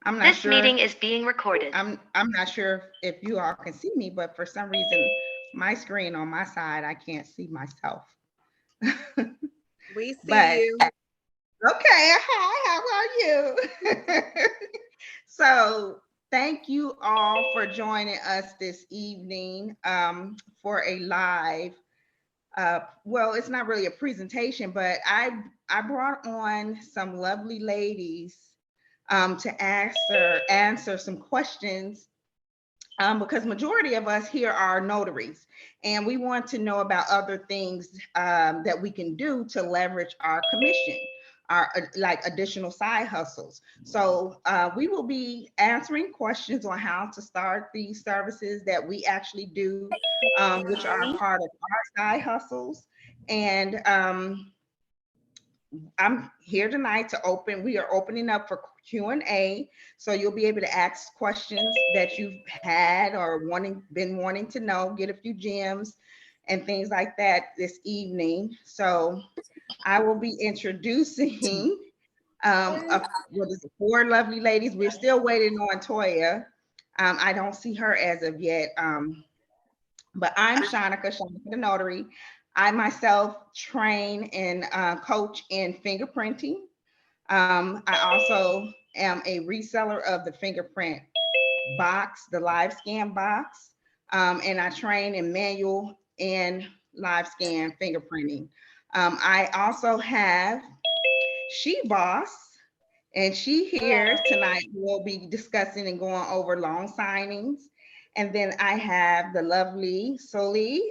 I'm not This sure. meeting is being recorded. I'm not sure if you all can see me, but for some reason, my screen on my side, I can't see myself. We see But you. okay, hi, how are you? So thank you all for joining us this evening for a live. Well, it's not really a presentation, but I brought on some lovely ladies to answer some questions because majority of us here are notaries, and we want to know about other things that we can do to leverage our commission, our like additional side hustles. So we will be answering questions on how to start these services that we actually do, which are part of our side hustles. And I'm here tonight to open. We are opening up for Q&A, so you'll be able to ask questions that you've had or been wanting to know, get a few gems and things like that this evening. So I will be introducing four lovely ladies. We're still waiting on Toya. I don't see her as of yet. But I'm Shanika the Notary. I myself train and coach in fingerprinting. I also am a reseller of the fingerprint box, the live scan box, and I train in manual and live scan fingerprinting. I also have She Boss, and she here tonight will be discussing and going over loan signings. And then I have the lovely Soli,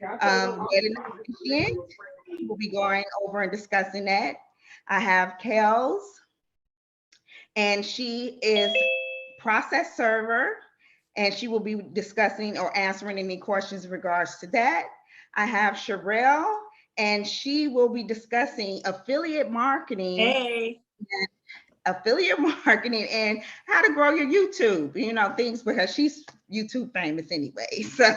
wedding officiant. We'll be going over and discussing that. I have Kels, and she is process server, and she will be discussing or answering any questions in regards to that. I have Sherelle, and she will be discussing affiliate marketing. Hey. Affiliate marketing and how to grow your YouTube, things, because she's YouTube famous anyway. So,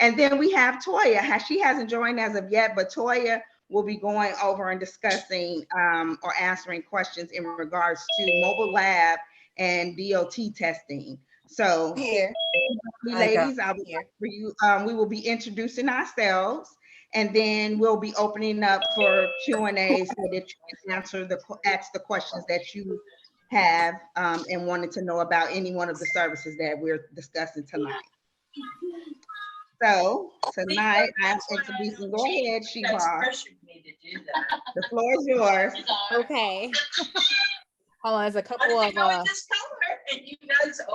and then we have Toya. She hasn't joined as of yet, but Toya will be going over and discussing or answering questions in regards to mobile lab and DOT testing. So, ladies, I'll be here for you. We will be introducing ourselves, and then we'll be opening up for Q&A so that you can ask the questions that you have and wanted to know about any one of the services that we're discussing tonight. So tonight I'm introducing. Go ahead, She Boss. The floor is yours. Okay. Hold on, there's a couple of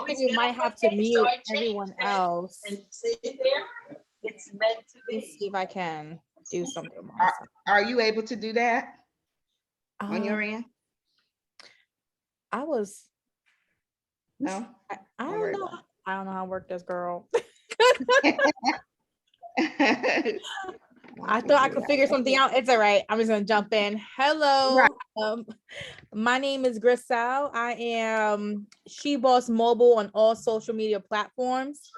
you might have to mute everyone else. It's meant to Let me see if I can do something. Are you able to do that on your end? I was. No. I don't know. I don't know how to work this, girl. I thought I could figure something out. It's all right. I'm just gonna jump in. Hello. Right. My name is Grisel. I am She Boss Mobile on all social media platforms.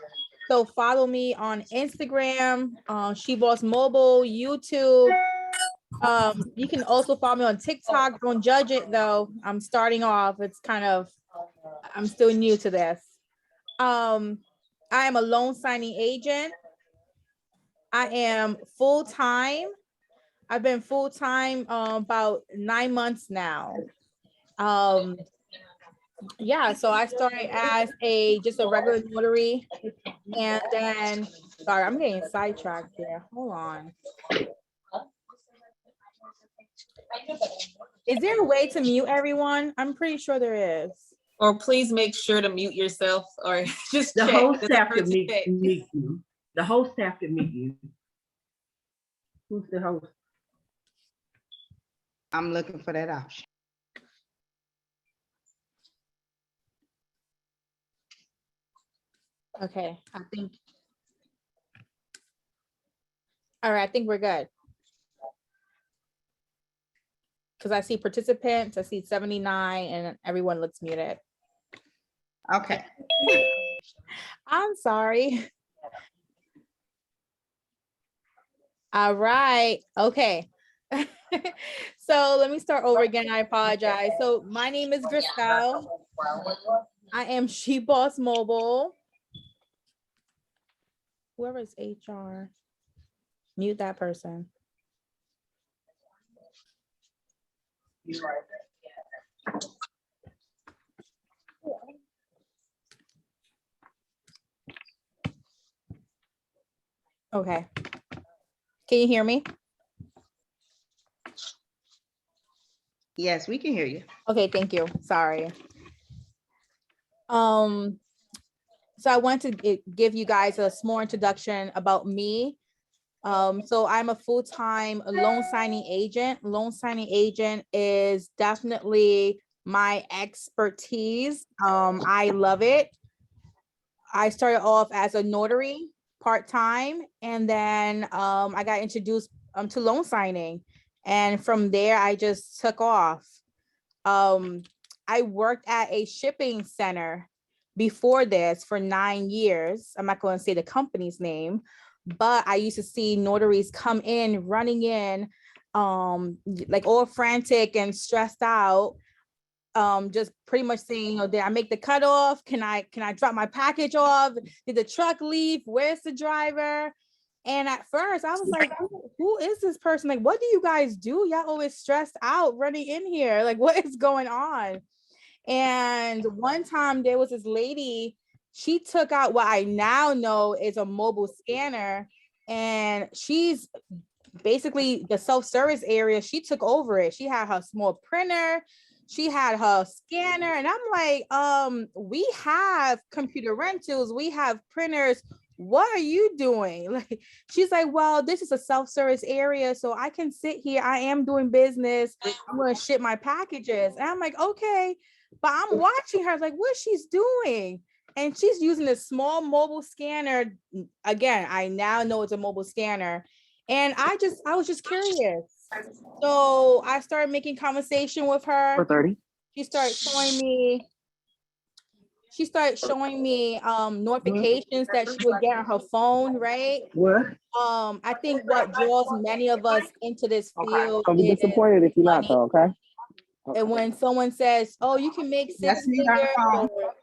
So follow me on Instagram, She Boss Mobile, YouTube. You can also follow me on TikTok. Don't judge it though. I'm starting off. I'm still new to this. I am a loan signing agent. I am full-time. I've been full-time about 9 months now. Yeah, so I started as just a regular notary, and then sorry, I'm getting sidetracked here. Hold on. Is there a way to mute everyone? I'm pretty sure there is. Or please make sure to mute yourself, or just the check. whole staff can mute you. The whole staff can mute you. Who's the host? I'm looking for that option. Okay, all right, I think we're good. Because I see participants, I see 79, and everyone looks muted. Okay. I'm sorry. All right, okay. So let me start over again. I apologize. So my name is Grisel. I am She Boss Mobile. Whoever is HR, mute that person. Okay. Can you hear me? Yes, we can hear you. Okay, thank you. Sorry. So I want to give you guys a small introduction about me. So I'm a full-time loan signing agent. Loan signing agent is definitely my expertise. I love it. I started off as a notary part-time, and then I got introduced to loan signing. And from there, I just took off. I worked at a shipping center before this for 9 years. I'm not going to say the company's name, but I used to see notaries come in, running in, like all frantic and stressed out, just pretty much saying, did I make the cutoff? Can I drop my package off? Did the truck leave? Where's the driver? And at first I was like, who is this person? Like, what do you guys do? Y'all always stressed out running in here. Like, what is going on? And one time there was this lady, she took out what I now know is a mobile scanner, and she's basically the self-service area. She took over it. She had her small printer, she had her scanner, and I'm like, we have computer rentals, we have printers. What are you doing? Like, she's like, well, this is a self-service area, so I can sit here. I am doing business. I'm going to ship my packages. And I'm like, okay. But I'm watching her like, what she's doing. And she's using a small mobile scanner. Again, I now know it's a mobile scanner. And I was just curious. So I started making conversation with her. 4:30. She started showing me notifications that she would get on her phone, right? What? I think what draws many of us into this field Don't be is disappointed if you're not, money. though, okay? And when someone says, oh, you can make That's six me on the figures, phone. or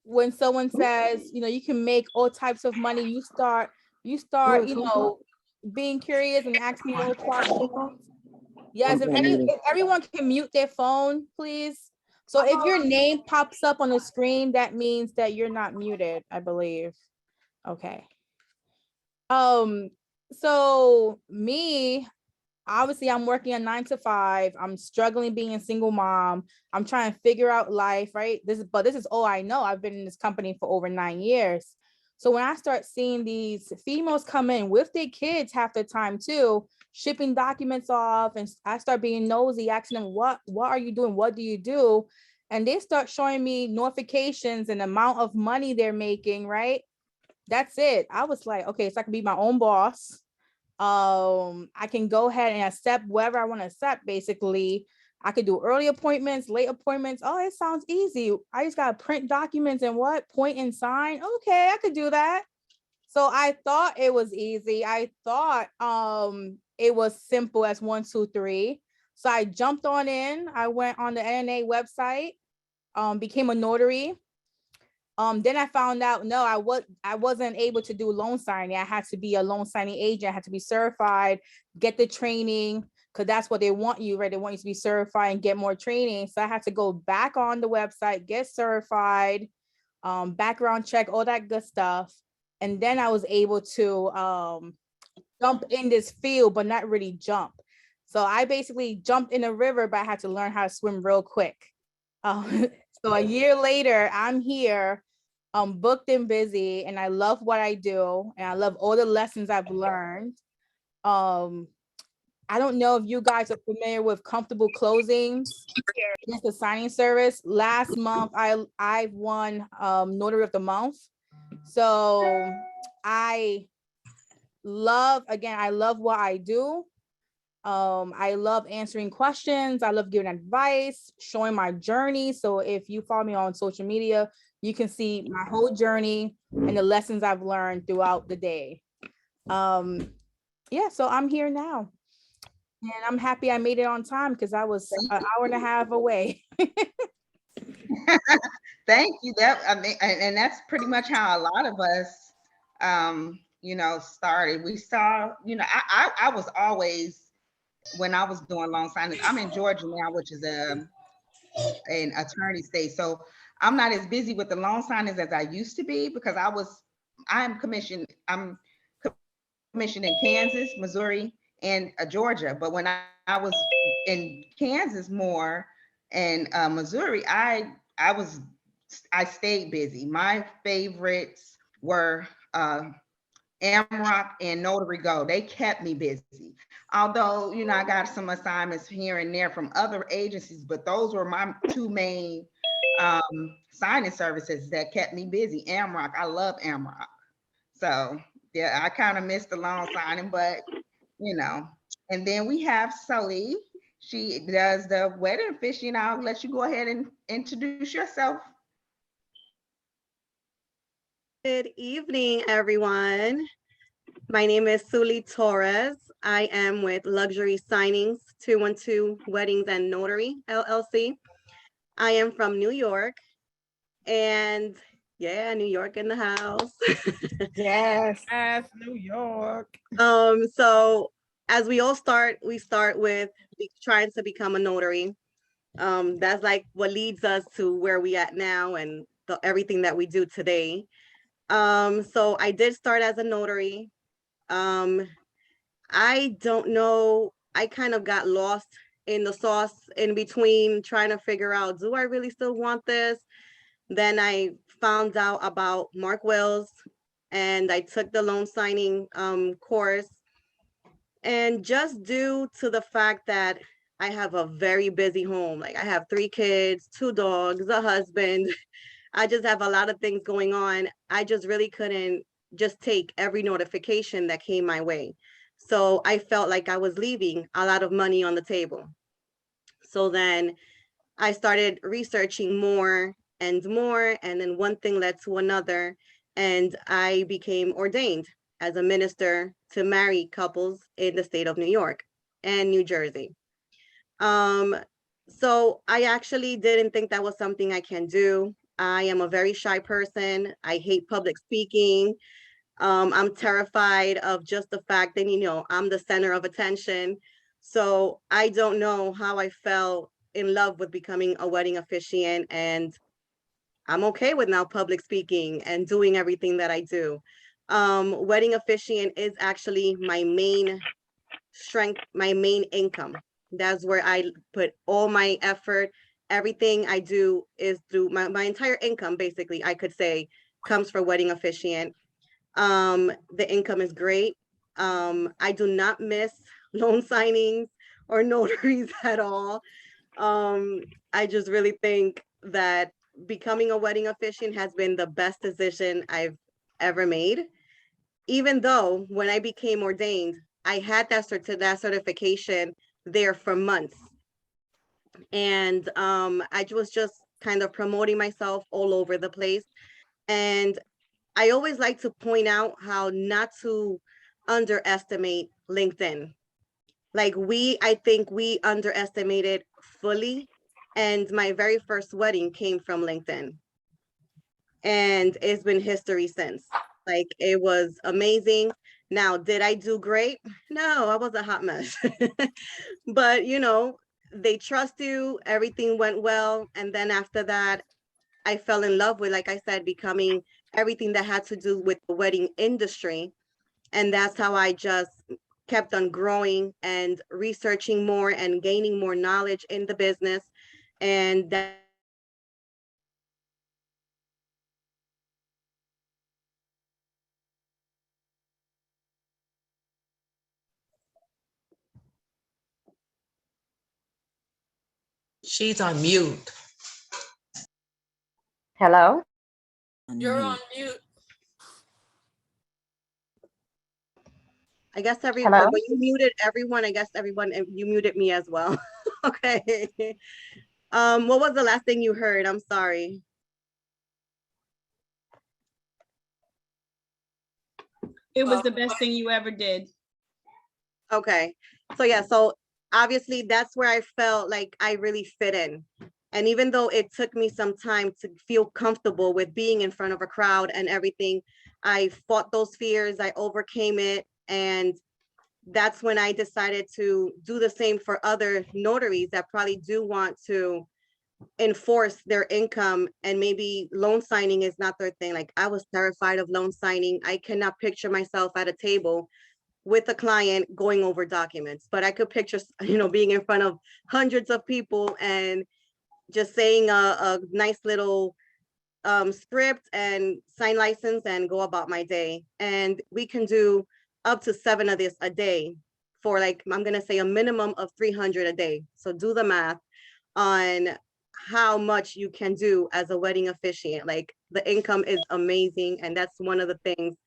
when someone says, you can make all types of money, you start, being curious and asking more questions. Yes, if everyone can mute their phone, please. So if your name pops up on the screen, that means that you're not muted, I believe. Okay. So me, obviously I'm working a 9 to 5. I'm struggling being a single mom. I'm trying to figure out life, right? This is all I know. I've been in this company for over 9 years. So when I start seeing these females come in with their kids half the time too, shipping documents off, and I start being nosy, asking them, what are you doing? What do you do? And they start showing me notifications and the amount of money they're making, right? That's it. I was like, okay, so I can be my own boss. I can go ahead and accept whatever I want to accept, basically. I could do early appointments, late appointments. Oh, it sounds easy. I just got to print documents and point and sign. Okay, I could do that. So I thought it was easy. I thought it was simple as 1, 2, 3. So I jumped on in. I went on the NNA website, became a notary. Then I found out, no, I wasn't able to do loan signing. I had to be a loan signing agent. I had to be certified, get the training, because that's what they want you, right? They want you to be certified and get more training. So I had to go back on the website, get certified, background check, all that good stuff. And then I was able to jump in this field, but not really jump. So I basically jumped in a river, but I had to learn how to swim real quick. So a year later, I'm here, booked and busy, and I love what I do, and I love all the lessons I've learned. I don't know if you guys are familiar with comfortable closings. It's the signing service. Last month, I won Notary of the Month. So I love what I do. I love answering questions. I love giving advice, showing my journey. So if you follow me on social media, you can see my whole journey and the lessons I've learned throughout the day. Yeah, so I'm here now. And I'm happy I made it on time because I was an hour and a half away. Thank you. That I mean, and that's pretty much how a lot of us, started. We saw, I was always when I was doing loan signings. I'm in Georgia now, which is an attorney state, so I'm not as busy with the loan signings as I used to be because I'm commissioned. I'm commissioned in Kansas, Missouri, and Georgia. But when I was in Kansas more and Missouri, I stayed busy. My favorites were Amrock and Notary Go. They kept me busy. Although, I got some assignments here and there from other agencies, but those were my two main signing services that kept me busy. Amrock, I love Amrock. So yeah, I kind of missed the loan signing, but you know. And then we have Sully. She does the wedding fishing. I'll let you go ahead and introduce yourself. Good evening, everyone. My name is Suli Torres. I am with Luxury Signings 212 Weddings and Notary LLC. I am from New York, and yeah, New York in the house. Yes. Yes, New York. So as we start with trying to become a notary. That's like what leads us to where we at now and everything that we do today. So I did start as a notary. Um, I don't know. I kind of got lost in the sauce in between trying to figure out, do I really still want this? Then I found out about Mark Wells and I took the loan signing course. And just due to the fact that I have a very busy home, like I have 3 kids, 2 dogs, a husband, I just have a lot of things going on. I just really couldn't just take every notification that came my way. So I felt like I was leaving a lot of money on the table. So then I started researching more and more, and then one thing led to another, and I became ordained as a minister to marry couples in the state of New York and New Jersey. Um, so I actually didn't think that was something I can do. I am a very shy person. I hate public speaking. I'm terrified of just the fact that, I'm the center of attention. So I don't know how I fell in love with becoming a wedding officiant, and I'm okay with now public speaking and doing everything that I do. Wedding officiant is actually my main strength, my main income. That's where I put all my effort. Everything I do is through my entire income, basically, I could say, comes for wedding officiant. The income is great. I do not miss loan signings or notaries at all. I just really think that becoming a wedding officiant has been the best decision I've ever made. Even though when I became ordained, I had that certification there for months. And I was just kind of promoting myself all over the place. And I always like to point out how not to underestimate LinkedIn. Like I think we underestimate it fully. And my very first wedding came from LinkedIn. And it's been history since. Like it was amazing. Now, did I do great? No, I was a hot mess. But they trust you, everything went well. And then after that, I fell in love with, like I said, becoming everything that had to do with the wedding industry. And that's how I just kept on growing and researching more and gaining more knowledge in the business. And that She's on mute. Hello? You're on mute. I guess Hello? when you muted everyone, I guess you muted me as well. Okay. What was the last thing you heard? I'm sorry. It was the best thing you ever did. Okay. So yeah, so obviously that's where I felt like I really fit in. And even though it took me some time to feel comfortable with being in front of a crowd and everything, I fought those fears, I overcame it. And that's when I decided to do the same for other notaries that probably do want to enforce their income, and maybe loan signing is not their thing. Like, I was terrified of loan signing. I cannot picture myself at a table with a client going over documents, but I could picture, being in front of hundreds of people and just saying a nice little script and sign license and go about my day. And we can do up to 7 of this a day for, like, I'm gonna say a minimum of 300 a day. So do the math on how much you can do as a wedding officiant. Like, the income is amazing, and that's one of the things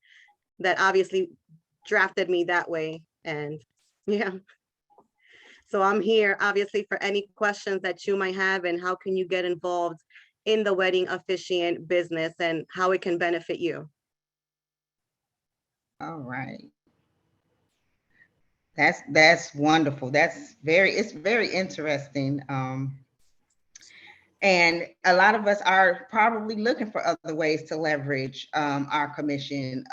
that obviously drafted me that way. And yeah, so I'm here obviously for any questions that you might have, and how can you get involved in the wedding officiant business and how it can benefit you. All right. That's wonderful. It's very interesting. And a lot of us are probably looking for other ways to leverage our commission.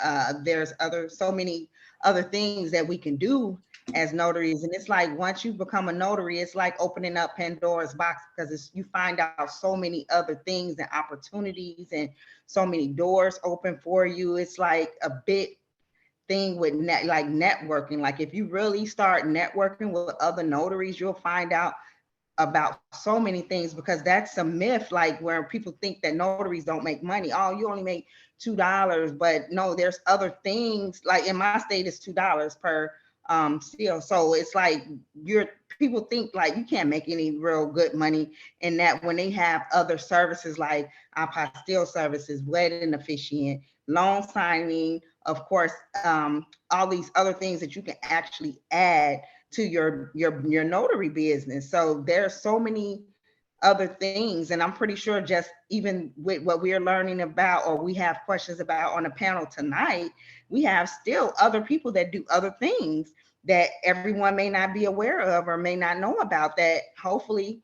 There's so many other things that we can do as notaries. And it's like, once you become a notary, it's like opening up Pandora's box, because you find out so many other things and opportunities, and so many doors open for you. It's like a big thing with networking. Like, if you really start networking with other notaries, you'll find out about so many things, because that's a myth, like, where people think that notaries don't make money. Oh, you only make $2, but no, there's other things. Like, in my state, it's $2 per seal. So it's like, people think like you can't make any real good money in that, when they have other services like apostille services, wedding officiant, loan signing, of course, all these other things that you can actually add to your notary business. So there's so many other things, and I'm pretty sure, just even with what we're learning about, or we have questions about on the panel tonight, we have still other people that do other things that everyone may not be aware of or may not know about, that hopefully,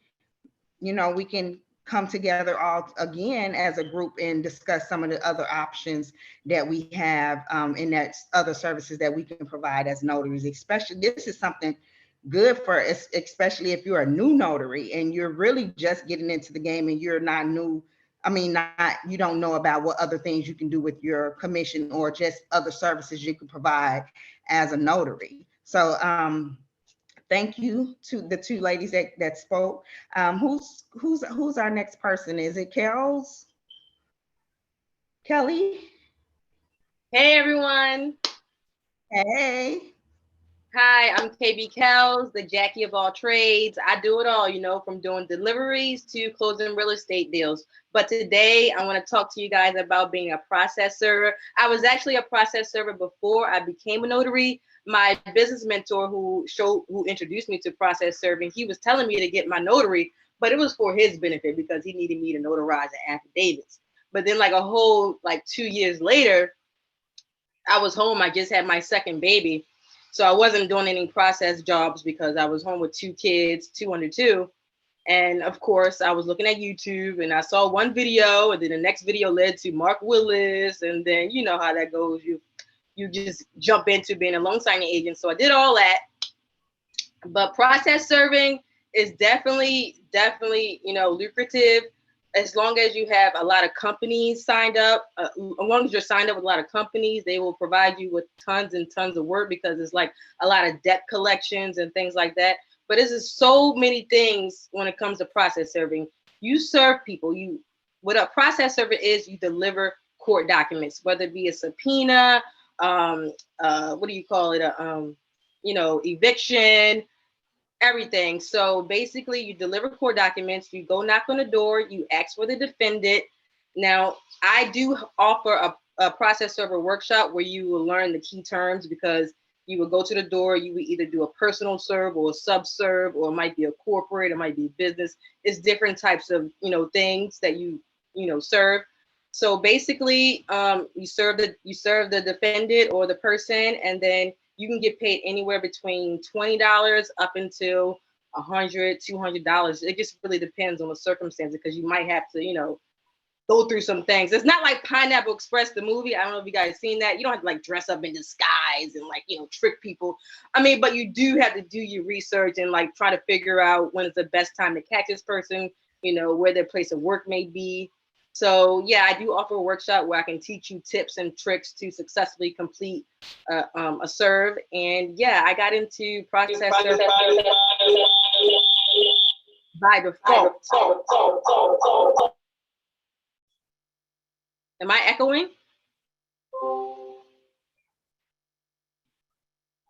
we can come together all again as a group and discuss some of the other options that we have, and that other services that we can provide as notaries. Especially, this is something good for us, especially if you're a new notary and you're really just getting into the game and you're not new. You don't know about what other things you can do with your commission, or just other services you can provide as a notary. So thank you to the two ladies that spoke. Who's our next person? Is it Kelly? Hey everyone. Hey. Hi, I'm KB Kells, the Jackie of all trades. I do it all, from doing deliveries to closing real estate deals. But today I want to talk to you guys about being a process server. I was actually a process server before I became a notary. My business mentor who introduced me to process serving, he was telling me to get my notary, but it was for his benefit because he needed me to notarize the affidavits. But then like 2 years later, I was home. I just had my second baby. So I wasn't doing any process jobs because I was home with 2 kids, 2 under 2. And of course, I was looking at YouTube and I saw one video, and then the next video led to Mark Willis. And then you know how that goes. You just jump into being a loan signing agent. So I did all that. But process serving is definitely, lucrative. As long as you have a lot of companies signed up, as long as you're signed up with a lot of companies, they will provide you with tons and tons of work, because it's like a lot of debt collections and things like that. But this is so many things when it comes to process serving. You serve people. What a process server is, you deliver court documents, whether it be a subpoena, what do you call it? Eviction, everything. So basically you deliver court documents, you go knock on the door, you ask for the defendant. Now I do offer a process server workshop where you will learn the key terms, because you will go to the door, you will either do a personal serve or a sub serve, or it might be a corporate, it might be business. It's different types of, things that you serve. So basically you serve the defendant or the person, and then you can get paid anywhere between $20 up until $100, $200. It just really depends on the circumstances, because you might have to, go through some things. It's not like Pineapple Express, the movie. I don't know if you guys seen that. You don't have to like dress up in disguise and like, trick people. I mean, but you do have to do your research and like try to figure out when is the best time to catch this person, where their place of work may be. So yeah, I do offer a workshop where I can teach you tips and tricks to successfully complete a serve. And yeah, I got into process serve by default. Am I echoing?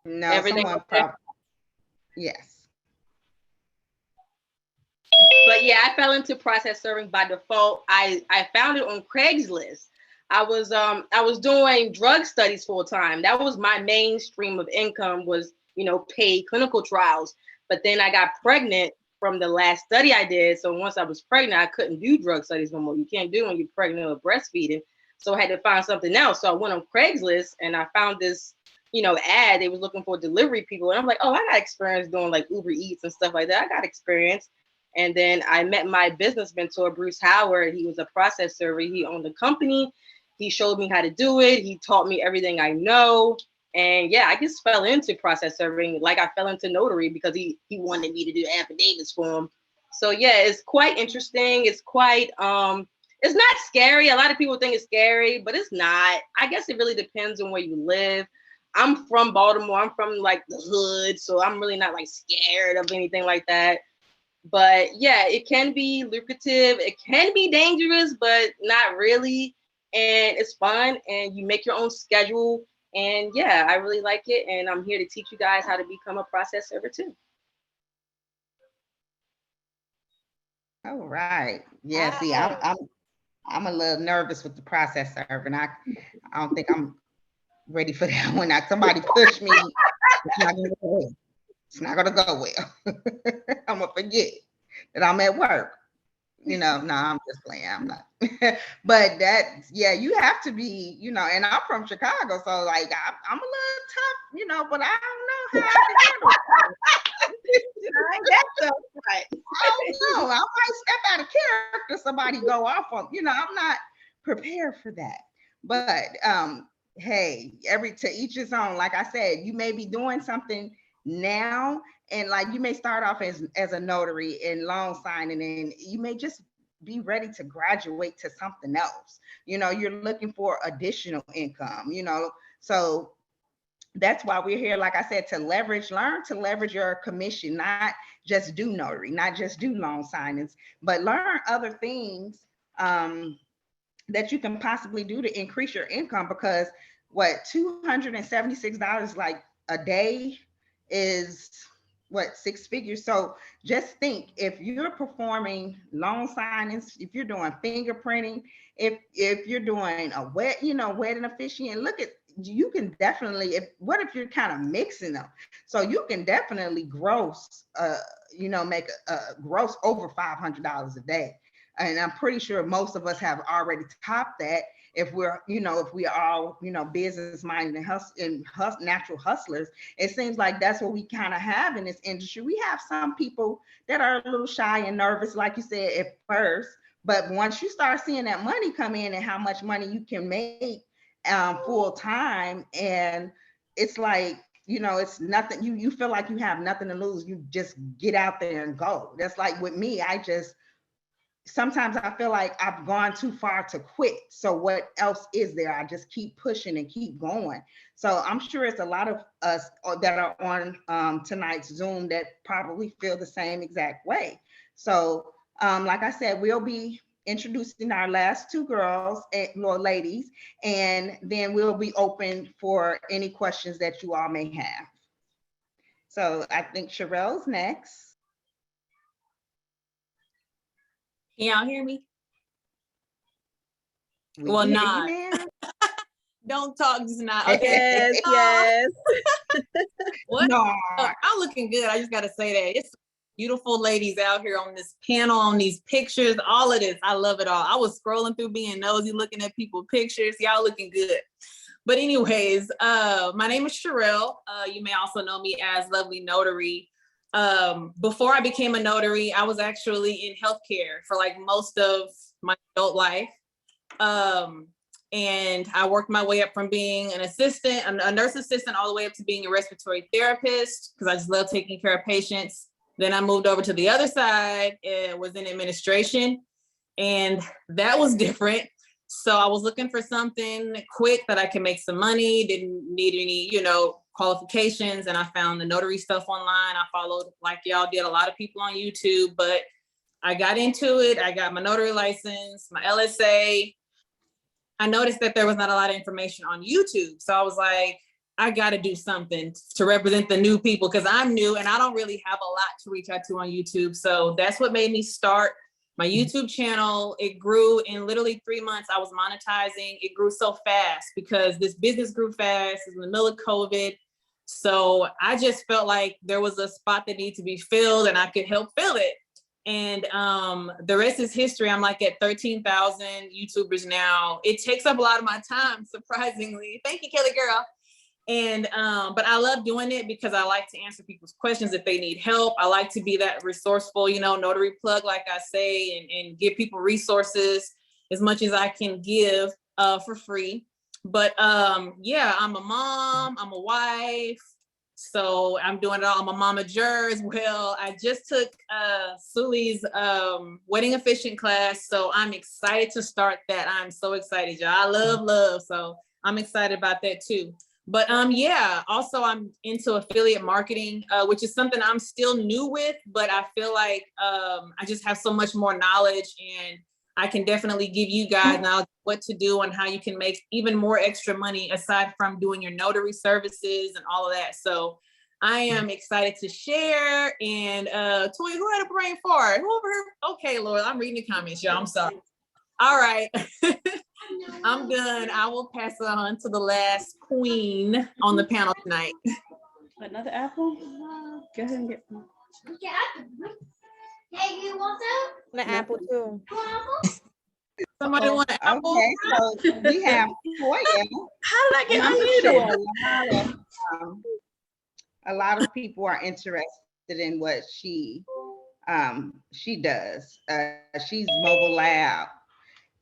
No, Everything someone okay? probably, yes. But yeah, I fell into process serving by default. I found it on Craigslist. I was doing drug studies full time. That was my main stream of income, was paid clinical trials. But then I got pregnant from the last study I did. So once I was pregnant, I couldn't do drug studies no more. You can't do when you're pregnant or breastfeeding. So I had to find something else. So I went on Craigslist and I found this, ad. They was looking for delivery people. And I'm like, oh, I got experience doing like Uber Eats and stuff like that. I got experience. And then I met my business mentor, Bruce Howard. He was a process server. He owned a company. He showed me how to do it. He taught me everything I know. And yeah, I just fell into process serving like I fell into notary, because he wanted me to do affidavits for him. So yeah, it's quite interesting. It's quite it's not scary. A lot of people think it's scary, but it's not. I guess it really depends on where you live. I'm from Baltimore. I'm from like the hood, so I'm really not like scared of anything like that. But yeah, it can be lucrative. It can be dangerous, but not really. And it's fun, and you make your own schedule. And yeah, I really like it. And I'm here to teach you guys how to become a process server too. All right. Yeah, see, I'm a little nervous with the process server, and I don't think I'm ready for that one. Now, somebody push me. It's not gonna go well. It's not gonna go well. I'm gonna forget that I'm at work. No, I'm just playing. I'm not. But yeah, you have to be, and I'm from Chicago, so like I'm a little tough, but I don't know how I can handle it. That's so right. I don't know. I might step out of character, somebody go off on, I'm not prepared for that. But hey, to each his own. Like I said, you may be doing something now, and like you may start off as a notary in loan signing, and you may just be ready to graduate to something else. You're looking for additional income, so that's why we're here, like I said, to learn to leverage your commission, not just do notary, not just do loan signings, but learn other things that you can possibly do to increase your income. Because what, $276 like a day is what, 6 figures. So just think, if you're performing loan signings, if you're doing fingerprinting, if you're doing a wedding officiant, look at, you can definitely, what if you're kind of mixing them? So you can definitely gross make a gross over $500 a day. And I'm pretty sure most of us have already topped that, if we're, if we are all, business minded and natural hustlers. It seems like that's what we kind of have in this industry. We have some people that are a little shy and nervous, like you said, at first, but once you start seeing that money come in and how much money you can make full time, and it's like, it's nothing, you feel like you have nothing to lose. You just get out there and go. That's like with me. Sometimes I feel like I've gone too far to quit. So what else is there? I just keep pushing and keep going. So I'm sure it's a lot of us that are on tonight's Zoom that probably feel the same exact way. So like I said, we'll be introducing our last two girls, ladies, and then we'll be open for any questions that you all may have. So I think Sherelle's next. Can y'all hear me? Well, not. Don't talk, just not. Okay. Yes. What? No. I'm looking good. I just got to say that. It's beautiful ladies out here on this panel, on these pictures, all of this. I love it all. I was scrolling through being nosy, looking at people's pictures. Y'all looking good. But anyways, my name is Sherelle. You may also know me as Lovely Notary. Before I became a notary, I was actually in healthcare for like most of my adult life. And I worked my way up from being an assistant, a nurse assistant, all the way up to being a respiratory therapist, because I just love taking care of patients. Then I moved over to the other side, was in administration, and that was different. So I was looking for something quick that I can make some money, didn't need any, qualifications. And I found the notary stuff online. I followed, like y'all did, a lot of people on YouTube, but I got into it. I got my notary license, my LSA. I noticed that there was not a lot of information on YouTube. So I was like, I got to do something to represent the new people, because I'm new and I don't really have a lot to reach out to on YouTube. So that's what made me start my YouTube channel. It grew in literally 3 months. I was monetizing. It grew so fast because this business grew fast. It was in the middle of COVID. So I just felt like there was a spot that needed to be filled and I could help fill it. And the rest is history. I'm like at 13,000 YouTubers now. It takes up a lot of my time, surprisingly. Thank you, Kelly girl. And but I love doing it because I like to answer people's questions if they need help. I like to be that resourceful, notary plug, like I say, and give people resources as much as I can give for free. But yeah, I'm a mom, I'm a wife. So I'm doing it all. I'm a momager as well. I just took Suli's wedding officiant class. So I'm excited to start that. I'm so excited, y'all. I love. So I'm excited about that too. But yeah, also I'm into affiliate marketing, which is something I'm still new with, but I feel like I just have so much more knowledge, and I can definitely give you guys knowledge what to do and how you can make even more extra money aside from doing your notary services and all of that. So I am excited to share. And Toy, who had a brain fart? Who over here? Okay, Lord, I'm reading the comments, y'all. I'm sorry. All right. I'm done. I will pass it on to the last queen on the panel tonight. Another apple? Go ahead and get one. Hey, you want An apple too. Somebody want an apple? Okay, so we have Toya. How did I get And I'm sure unmuted? a lot of people are interested in what she does. She's mobile lab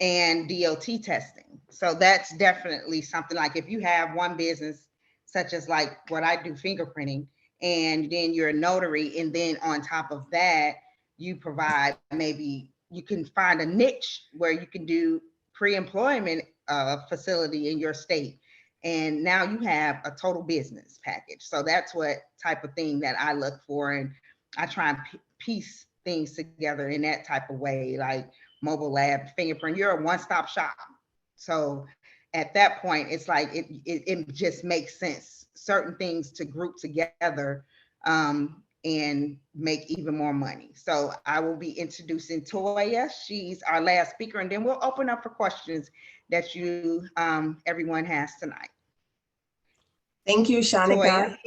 and DOT testing. So that's definitely something, like if you have one business, such as like what I do, fingerprinting, and then you're a notary, and then on top of that, you provide, maybe you can find a niche where you can do pre-employment facility in your state. And now you have a total business package. So that's what type of thing that I look for. And I try and piece things together in that type of way, like mobile lab, fingerprint. You're a one-stop shop. So at that point, it's like it just makes sense, certain things to group together and make even more money. So I will be introducing Toya. She's our last speaker, and then we'll open up for questions that you everyone has tonight. Thank you, Shanika. Toya.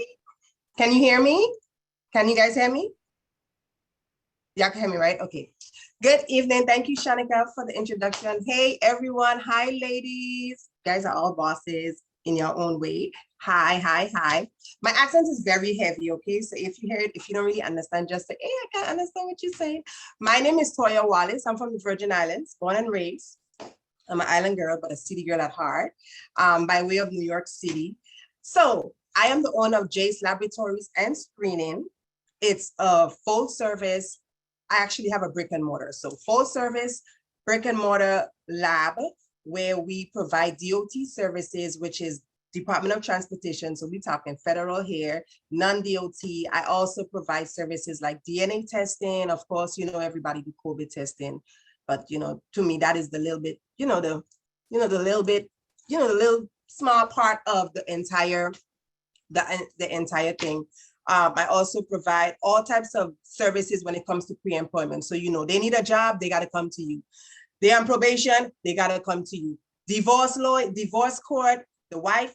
Can you hear me? Can you guys hear me? Y'all can hear me, right? Okay. Good evening. Thank you, Shanika, for the introduction. Hey, everyone. Hi, ladies. You guys are all bosses in your own way. Hi. My accent is very heavy, okay? So if you hear it, if you don't really understand, just say, hey, I can't understand what you're saying. My name is Toya Wallace. I'm from the Virgin Islands, born and raised. I'm an island girl, but a city girl at heart, by way of New York City. So I am the owner of Jace Laboratories and Screening. It's a full service. I actually have a brick and mortar. So full service brick and mortar lab where we provide DOT services, which is Department of Transportation. So we're talking federal here, non-DOT. I also provide services like DNA testing. Of course, everybody do COVID testing, but to me, that is the little bit, the little small part of the entire thing. I also provide all types of services when it comes to pre-employment. So, they need a job, they got to come to you. They're on probation, they got to come to you. Divorce law, divorce court, the wife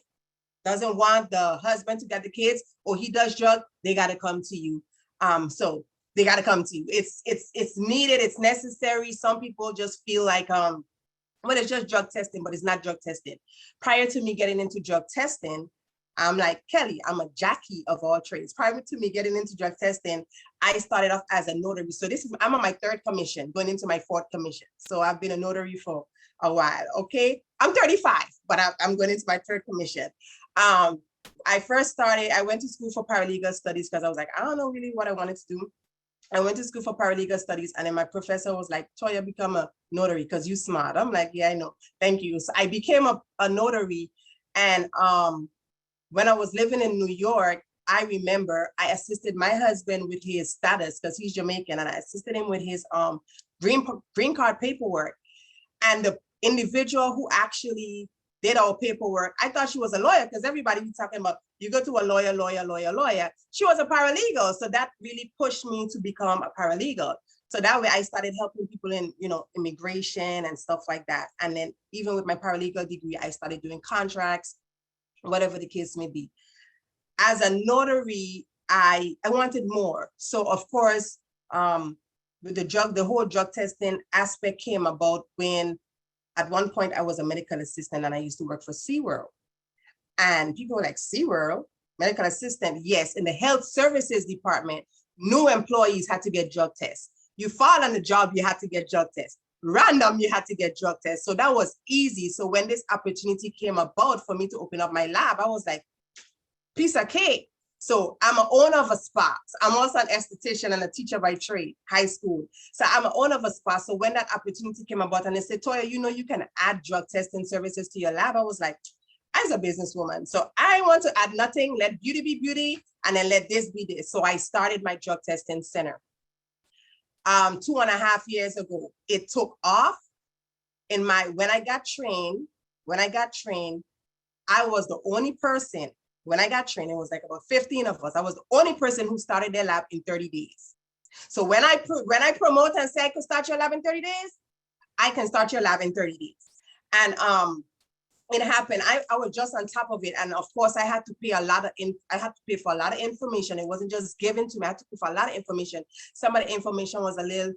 doesn't want the husband to get the kids, or he does drug, they got to come to you. So they got to come to you. It's needed, it's necessary. Some people just feel like, well, it's just drug testing, but it's not drug testing. Prior to me getting into drug testing, I'm like, Kelly, I'm a Jackie of all trades. Prior to me getting into drug testing, I started off as a notary. So I'm on my 3rd commission, going into my 4th commission. So I've been a notary for a while, okay? I'm 35, but I'm going into my 3rd commission. I went to school for paralegal studies because I was like, I don't know really what I wanted to do. I went to school for paralegal studies, and then my professor was like, Toya, become a notary because you smart. I'm like, yeah, I know. Thank you. So I became a notary. And when I was living in New York, I remember I assisted my husband with his status because he's Jamaican, and I assisted him with his green card paperwork. And the individual who actually did our paperwork, I thought she was a lawyer because everybody was talking about, you go to a lawyer. She was a paralegal. So that really pushed me to become a paralegal. So that way I started helping people in, immigration and stuff like that. And then even with my paralegal degree, I started doing contracts, whatever the case may be. As a notary, I wanted more. So of course, with the whole drug testing aspect came about when at one point I was a medical assistant and I used to work for SeaWorld. And people were like, SeaWorld, medical assistant? Yes, in the health services department, new employees had to get drug tests. You fall on the job, you had to get drug tests. Random, you had to get drug tests. So that was easy. So when this opportunity came about for me to open up my lab, I was like, piece of cake. So I'm an owner of a spa. I'm also an esthetician and a teacher by trade, high school. So I'm an owner of a spa. So when that opportunity came about and they said, Toya, you can add drug testing services to your lab. I was like, as a businesswoman, so I want to add nothing, let beauty be beauty, and then let this be this. So I started my drug testing center. 2.5 years ago, it took off. When I got trained, I was the only person. When I got trained, it was like about 15 of us. I was the only person who started their lab in 30 days. So when I promote and say I can start your lab in 30 days, I can start your lab in 30 days. And it happened. I was just on top of it. And of course, I had to pay for a lot of information. It wasn't just given to me. I had to pay for a lot of information. Some of the information was a little,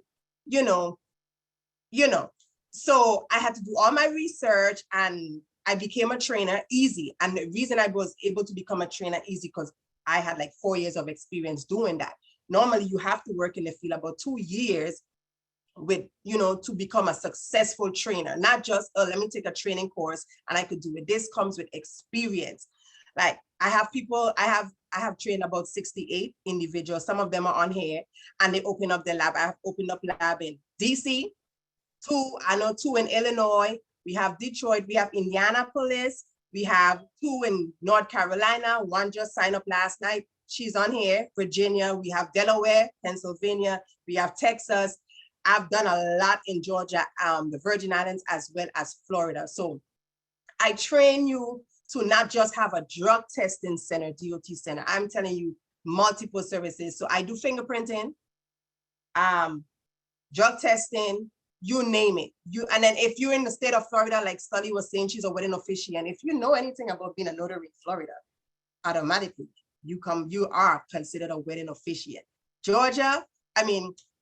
So I had to do all my research, and I became a trainer easy. And the reason I was able to become a trainer easy because I had like 4 years of experience doing that. Normally, you have to work in the field about 2 years with, to become a successful trainer, not just, let me take a training course and I could do it. This comes with experience. Like I have trained about 68 individuals. Some of them are on here and they open up their lab. I have opened up lab in DC, 2 in Illinois. We have Detroit, we have Indianapolis, we have 2 in North Carolina. 1 just signed up last night. She's on here. Virginia, we have Delaware, Pennsylvania, we have Texas. I've done a lot in Georgia, the Virgin Islands, as well as Florida. So I train you to not just have a drug testing center, DOT center. I'm telling you multiple services. So I do fingerprinting, drug testing, you name it. And then if you're in the state of Florida, like Sully was saying, she's a wedding officiant. If you know anything about being a notary in Florida, automatically you are considered a wedding officiant.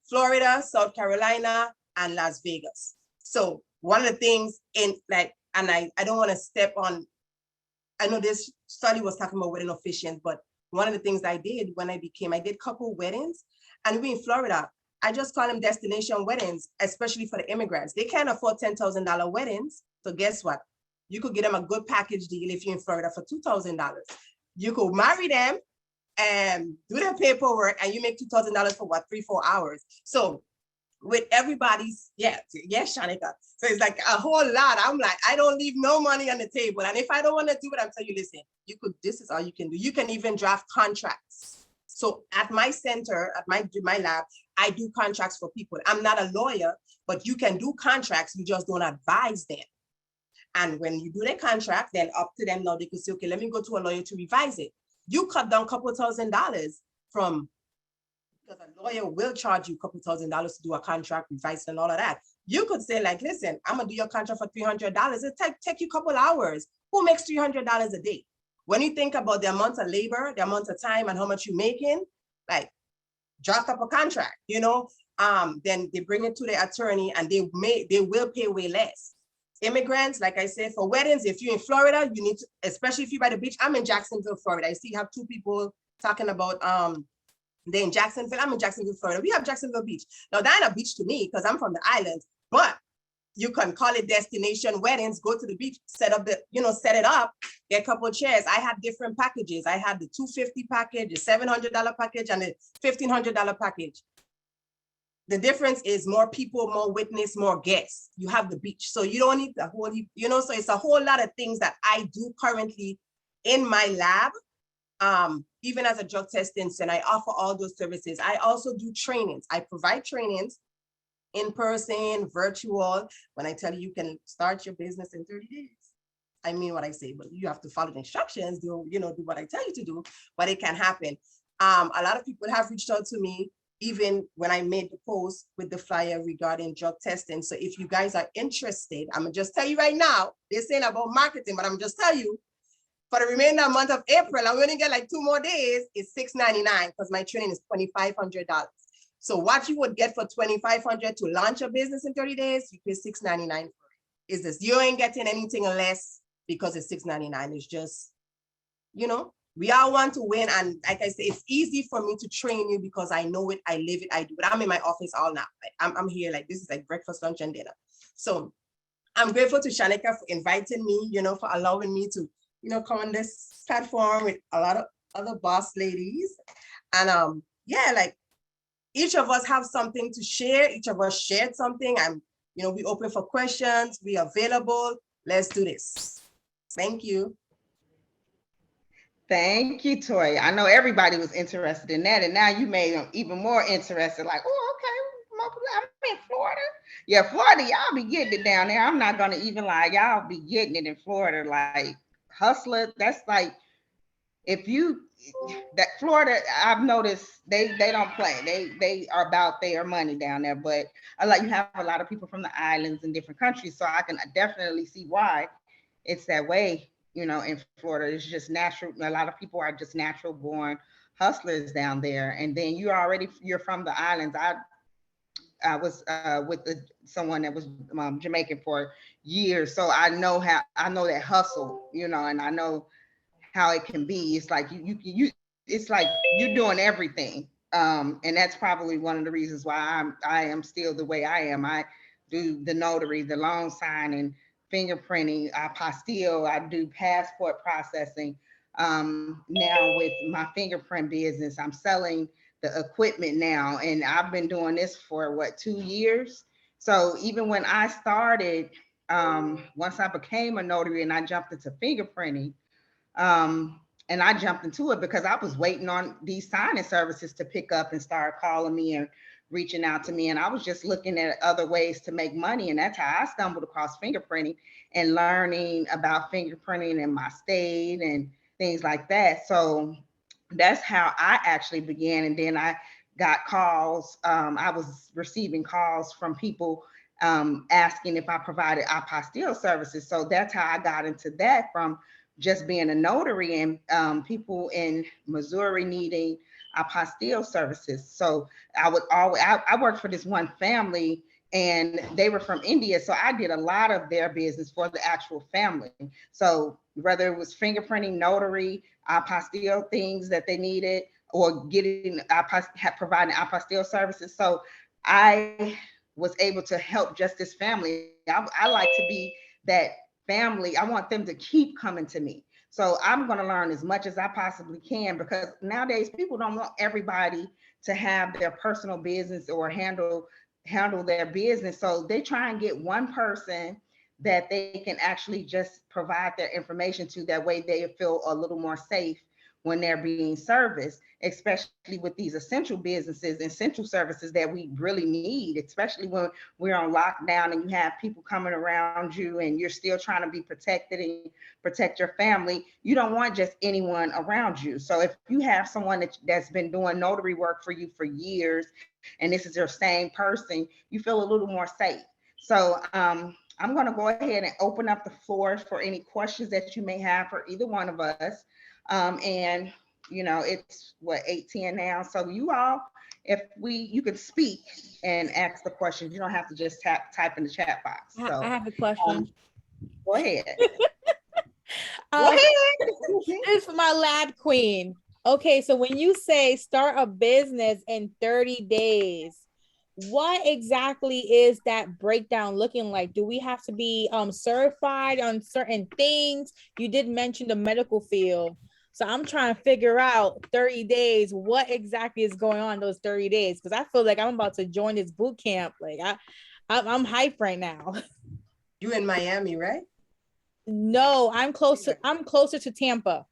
Florida, South Carolina, and Las Vegas. So one of the things I don't want to step on, I know this study was talking about wedding officiants, but one of the things I did when I did couple weddings, and we in Florida, I just call them destination weddings, especially for the immigrants. They can't afford $10,000 weddings. So guess what? You could get them a good package deal if you're in Florida for $2,000. You could marry them and do their paperwork and you make $2,000 for what, 3-4 hours. So with everybody's, yes, Shanika. So it's like a whole lot. I'm like, I don't leave no money on the table. And if I don't want to do it, I'm telling you, listen, this is all you can do. You can even draft contracts. So at my center, at my lab, I do contracts for people. I'm not a lawyer, but you can do contracts. You just don't advise them. And when you do the contract, then up to them now, they can say, okay, let me go to a lawyer to revise it. You cut down a couple $1,000 from, because a lawyer will charge you a couple $1,000 to do a contract, revise and all of that. You could say like, listen, I'm gonna do your contract for $300. It take you a couple hours. Who makes $300 a day? When you think about the amount of labor, the amount of time and how much you're making, like draft up a contract, then they bring it to the attorney and they will pay way less. immigrants, like I said, for weddings, if you're in Florida, you need to, especially if you're by the beach. I'm in Jacksonville, Florida. I see you have two people talking about they're in Jacksonville. I'm in Jacksonville, Florida. We have Jacksonville Beach. Now, that ain't a beach to me because I'm from the islands, but you can call it destination weddings, go to the beach, set up set it up, get a couple of chairs. I had different packages. I had the $250 package, the $700 package, and the $1,500 package. The difference is more people, more witness, more guests. You have the beach. So you don't need the whole, so it's a whole lot of things that I do currently in my lab. Even as a drug testing center, I offer all those services. I also do trainings. I provide trainings in person, virtual. When I tell you, you can start your business in 30 days. I mean what I say, but you have to follow the instructions, do what I tell you to do, but it can happen. A lot of people have reached out to me, even when I made the post with the flyer regarding drug testing. So if you guys are interested, I'm gonna just tell you right now, this ain't about marketing, but I'm just tell you, for the remainder month of April, I'm gonna get like 2 more days, it's $6.99 because my training is $2,500. So what you would get for $2,500 to launch a business in 30 days, you pay $6.99 for it. Is this, you ain't getting anything less because it's $6.99. It's just, we all want to win. And like I say, it's easy for me to train you because I know it, I live it, I do it. I'm in my office all now. I'm here, like this is like breakfast, lunch, and dinner. So I'm grateful to Shanika for inviting me, for allowing me to, come on this platform with a lot of other boss ladies. And like each of us have something to share. Each of us shared something. We open for questions. We available. Let's do this. Thank you. Thank you, Toy. I know everybody was interested in that, and now you made them even more interested. Like, oh, okay, I'm in Florida. Yeah, Florida, y'all be getting it down there. I'm not gonna even lie, y'all be getting it in Florida. Like hustler, that's like that Florida. I've noticed they don't play. They are about their money down there. But you have a lot of people from the islands and different countries, so I can definitely see why it's that way. In Florida, it's just natural. A lot of people are just natural born hustlers down there. And then you're from the islands. I was with someone that was Jamaican for years, so I know that hustle, and I know how it can be. It's like you it's like you're doing everything. And that's probably one of the reasons why I am still the way I am. I do the notary, the loan signing, fingerprinting, apostille, I do passport processing. Now with my fingerprint business, I'm selling the equipment now, and I've been doing this for 2 years. So even when I started, once I became a notary and I jumped into fingerprinting, and I jumped into it because I was waiting on these signing services to pick up and start calling me and reaching out to me. And I was just looking at other ways to make money. And that's how I stumbled across fingerprinting and learning about fingerprinting in my state and things like that. So that's how I actually began. And then I got calls. I was receiving calls from people asking if I provided apostille services. So that's how I got into that, from just being a notary and people in Missouri needing apostille services. So I worked for this one family, and they were from India. So I did a lot of their business for the actual family. So whether it was fingerprinting, notary, apostille things that they needed, or providing apostille services. So I was able to help just this family. I like to be that family. I want them to keep coming to me. So I'm going to learn as much as I possibly can, because nowadays people don't want everybody to have their personal business or handle their business. So they try and get one person that they can actually just provide their information to. That way they feel a little more safe when they're being serviced, especially with these essential businesses, essential services that we really need, especially when we're on lockdown and you have people coming around you and you're still trying to be protected and protect your family. You don't want just anyone around you. So if you have someone that's been doing notary work for you for years, and this is your same person, you feel a little more safe. So I'm going to go ahead and open up the floor for any questions that you may have for either one of us. And it's 8:10 now. So you all you can speak and ask the questions. You don't have to just type in the chat box. I So have a question. go ahead. Go Um, ahead. It's for my lab queen. Okay, so when you say start a business in 30 days, what exactly is that breakdown looking like? Do we have to be certified on certain things? You did mention the medical field. So I'm trying to figure out 30 days, what exactly is going on those 30 days? Because I feel like I'm about to join this boot camp. Like I'm hyped right now. You in Miami, right? No, I'm closer to Tampa.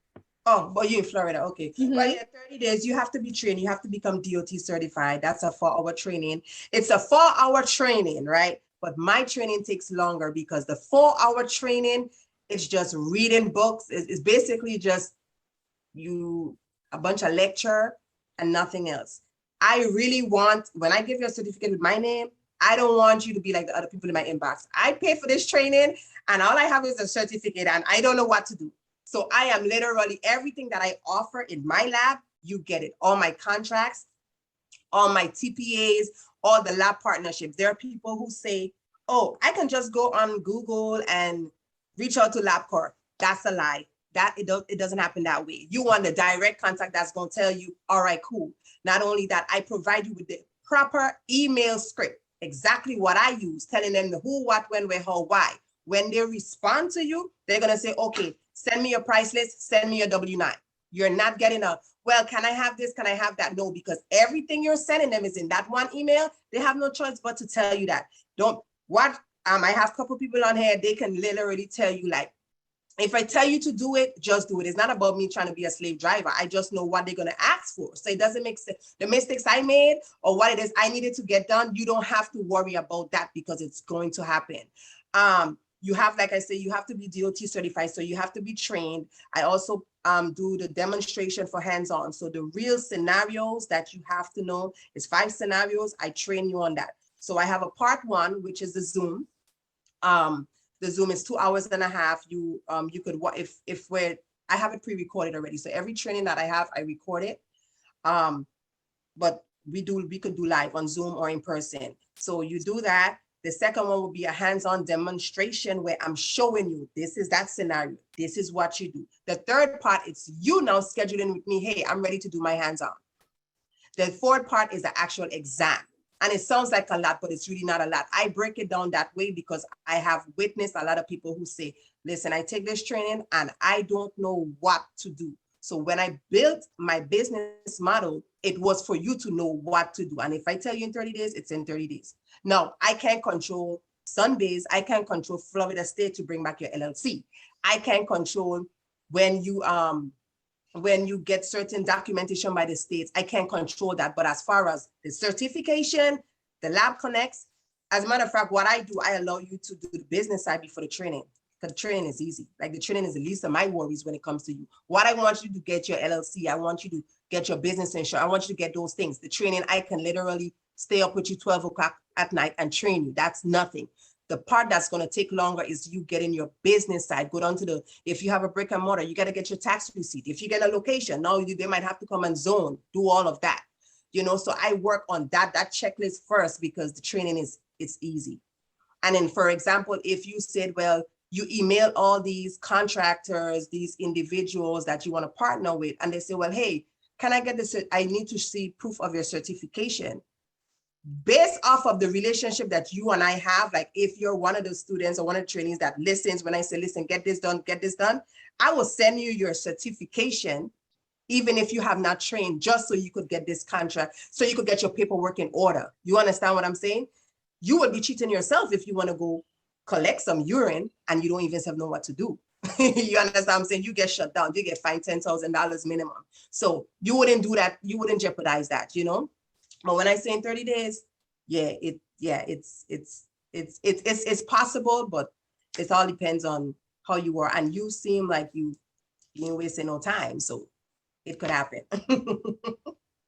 Oh, but you in Florida. Okay. Mhm. Well, yeah, 30 days, you have to be trained. You have to become DOT certified. That's a 4-hour training. It's a 4-hour training, right? But my training takes longer because the 4-hour training, it's just reading books. It's basically just a bunch of lecture and nothing else. I really want, when I give you a certificate with my name, I don't want you to be like the other people in my inbox. I pay for this training and all I have is a certificate and I don't know what to do. So I am literally, everything that I offer in my lab, you get it. All my contracts, all my TPAs, all the lab partnerships. There are people who say, oh, I can just go on Google and reach out to LabCorp. That's a lie. It doesn't happen that way. You want the direct contact that's going to tell you, all right, cool. Not only that, I provide you with the proper email script, exactly what I use, telling them the who, what, when, where, how, why. When they respond to you, they're going to say, okay, send me your price list, send me your W-9. You're not getting a, well, can I have this? Can I have that? No, because everything you're sending them is in that one email. They have no choice but to tell you that. I have a couple people on here, they can literally tell you, like, if I tell you to do it, just do it. It's not about me trying to be a slave driver. I just know what they're going to ask for. So it doesn't make sense. The mistakes I made or what it is I needed to get done, you don't have to worry about that because it's going to happen. You have, like I say, you have to be DOT certified, so you have to be trained. I also do the demonstration for hands-on. So the real scenarios that you have to know is 5 scenarios. I train you on that. So I have a part 1, which is the Zoom. The Zoom is 2.5 hours. You could, I have it pre-recorded already. So every training that I have, I record it. But we could do live on Zoom or in person. So you do that. The second one will be a hands-on demonstration where I'm showing you, this is that scenario. This is what you do. The third part, it's you now scheduling with me. Hey, I'm ready to do my hands-on. The fourth part is the actual exam. And it sounds like a lot, but it's really not a lot. I break it down that way because I have witnessed a lot of people who say, listen, I take this training and I don't know what to do. So when I built my business model, it was for you to know what to do. And if I tell you in 30 days, it's in 30 days. Now, I can't control Sundays. I can't control Florida State to bring back your LLC. I can't control when you get certain documentation by the states. I can't control that. But as far as the certification, the lab connects, as a matter of fact, what I do, I allow you to do the business side before the training. Because the training is easy. Like the training is the least of my worries when it comes to you. What I want you to get your LLC, I want you to get your business insurance. I want you to get those things. The training, I can literally stay up with you 12 o'clock at night and train you. That's nothing. The part that's going to take longer is you getting your business side. Go down to if you have a brick and mortar, you got to get your tax receipt. If you get a location, now they might have to come and zone, do all of that. So I work on that checklist first because the training it's easy. And then, for example, if you said, well, you email all these contractors, these individuals that you want to partner with, and they say, well, hey, can I get this? I need to see proof of your certification. Based off of the relationship that you and I have, like if you're one of the students or one of the trainees that listens when I say, listen, get this done, I will send you your certification, even if you have not trained, just so you could get this contract, so you could get your paperwork in order. You understand what I'm saying? You would be cheating yourself if you want to go collect some urine and you don't even know what to do. You understand what I'm saying? You get shut down, you get fined $10,000 minimum. So you wouldn't do that, you wouldn't jeopardize that, But when I say in 30 days, it's possible, but it all depends on how you are. And you seem like you ain't wasting no time, so it could happen.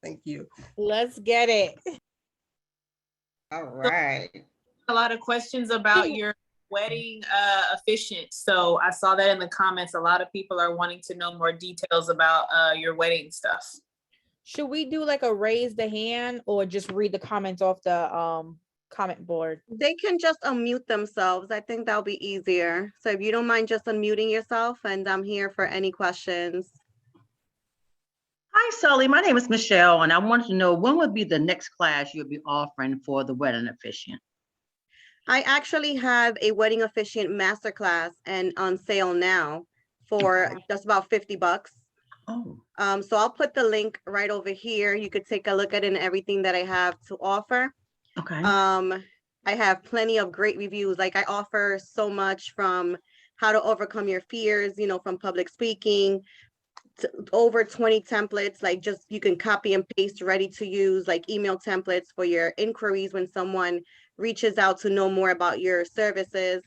Thank you. Let's get it. All right. A lot of questions about your wedding officiant. So I saw that in the comments. A lot of people are wanting to know more details about your wedding stuff. Should we do like a raise the hand or just read the comments off the comment board? They can just unmute themselves. I think that'll be easier. So if you don't mind just unmuting yourself, and I'm here for any questions. Hi, Sully. My name is Michelle, and I wanted to know when would be the next class you'll be offering for the wedding officiant? I actually have a wedding officiant masterclass and on sale now for just about $50. Oh, So I'll put the link right over here. You could take a look at it and everything that I have to offer. okay. I have plenty of great reviews. Like I offer so much, from how to overcome your fears, you know, from public speaking, to over 20 templates, like just you can copy and paste, ready to use, like email templates for your inquiries when someone reaches out to know more about your services.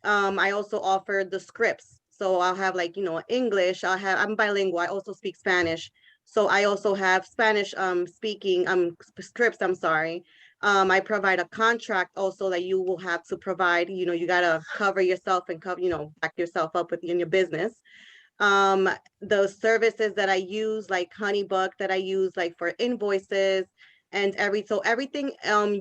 I also offer the scripts. So I'll have, like, you know, English, I'm bilingual. I also speak Spanish. So I also have Spanish speaking scripts, I'm sorry. I provide a contract also that you will have to provide, you know, you gotta cover yourself and cover, you know, back yourself up in your business. The services that I use, like Honeybook, that I use like for invoices and everything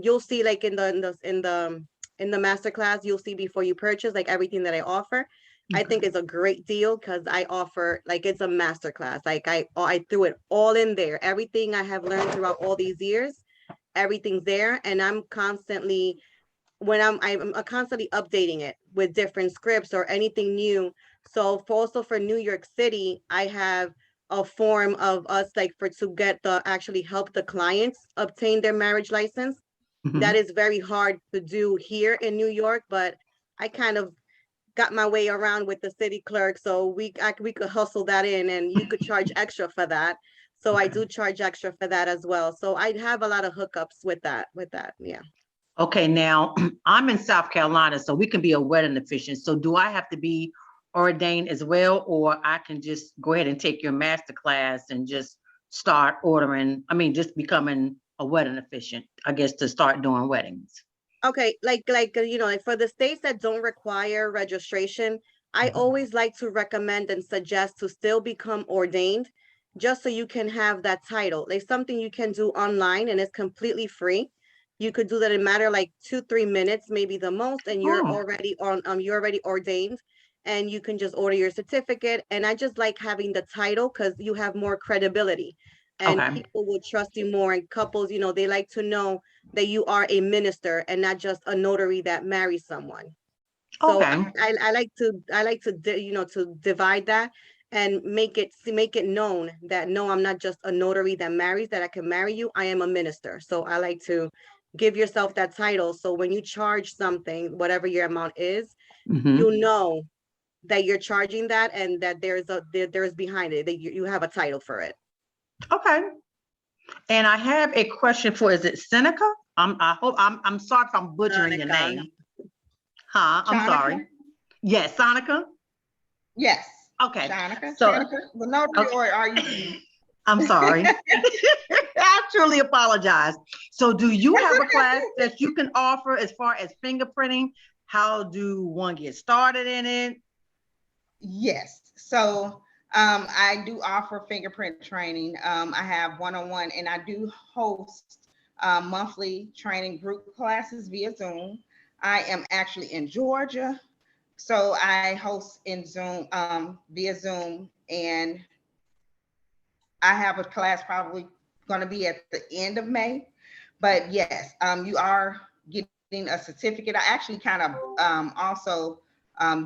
you'll see like in the masterclass, you'll see before you purchase, like everything that I offer. I think it's a great deal because I offer, like, it's a masterclass. Like I threw it all in there. Everything I have learned throughout all these years, everything's there, and I'm constantly constantly updating it with different scripts or anything new. So also for New York City, I have a form of us, like, to get the actually help the clients obtain their marriage license. Mhm. That is very hard to do here in New York, but I kind of got my way around with the city clerk, so we could hustle that in, and you could charge extra for that. So I do charge extra for that as well. So I have a lot of hookups with that. Yeah. Okay, now I'm in South Carolina, so we can be a wedding officiant. So do I have to be ordained as well, or I can just go ahead and take your master class and just start ordering? I mean, just becoming a wedding officiant, I guess, to start doing weddings. Okay, you know, like for the states that don't require registration, I always like to recommend and suggest to still become ordained, just so you can have that title. Like something you can do online and it's completely free. You could do that in a matter of like 2-3 minutes, maybe the most, and you're already ordained, and you can just order your certificate. And I just like having the title because you have more credibility and Okay. people will trust you more. And couples, you know, they like to know that you are a minister and not just a notary that marries someone. So Okay. I like to you know, to divide that and make it known that no, I'm not just a notary that marries, that I can marry you. I am a minister. So I like to give yourself that title. So when you charge something, whatever your amount is, Mhm. you know that you're charging that, and that there's behind it, that you have a title for it. Okay. And I have a question for, is it Seneca? I'm sorry if I'm butchering your Sonica. name. Huh? I'm Shanika? sorry. Yes, Sonica? Yes. Okay. Shanika, So- Shanika, the notary, Okay. or are you? I'm sorry. I truly apologize. So do you have a class that you can offer as far as fingerprinting? How do one get started in it? Yes. So I do offer fingerprint training. I have one-on-one, and I do host monthly training group classes via Zoom. I am actually in Georgia, so I host in Zoom via Zoom, and I have a class probably going to be at the end of May. But yes, you are getting a certificate. I actually kind of also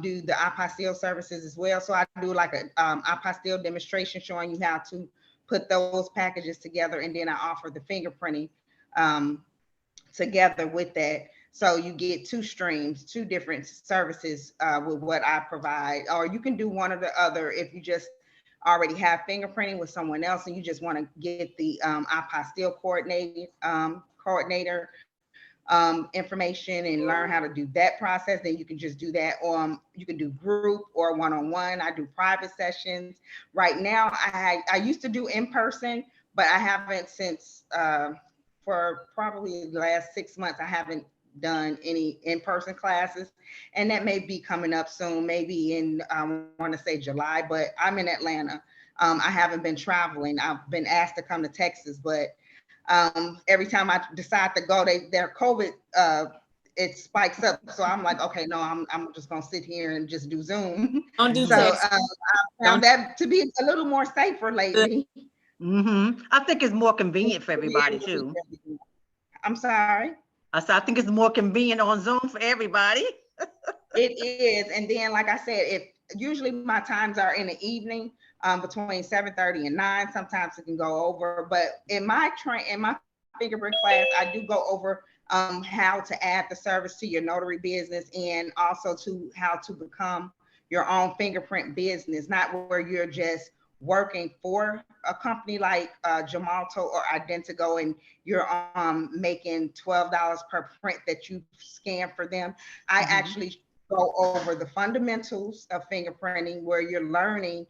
do the apostille services as well. So I do like a apostille demonstration showing you how to put those packages together, and then I offer the fingerprinting together with that. So you get two streams, two different services with what I provide, or you can do one or the other if you just already have fingerprinting with someone else and you just want to get the apostille coordinator information and learn how to do that process, then you can just do that. You can do group or one-on-one. I do private sessions. Right now, I used to do in person, but I haven't since for probably the last 6 months. I haven't done any in-person classes, and that may be coming up soon, maybe in I want to say July, but I'm in Atlanta. I haven't been traveling. I've been asked to come to Texas, but every time I decide to go, their COVID it spikes up. So I'm like, okay, no, I'm just gonna sit here and just do Zoom. Don't do So text. I found that to be a little more safer lately. I think it's more convenient for everybody too. I'm sorry. I think it's more convenient on Zoom for everybody. It is, and then like I said, usually my times are in the evening, between 7:30 and 9. Sometimes it can go over, but in my fingerprint class, I do go over how to add the service to your notary business, and also to how to become your own fingerprint business, not where you're just working for a company like Gemalto or Identigo, and you're making $12 per print that you scan for them. I actually go over the fundamentals of fingerprinting, where you're learning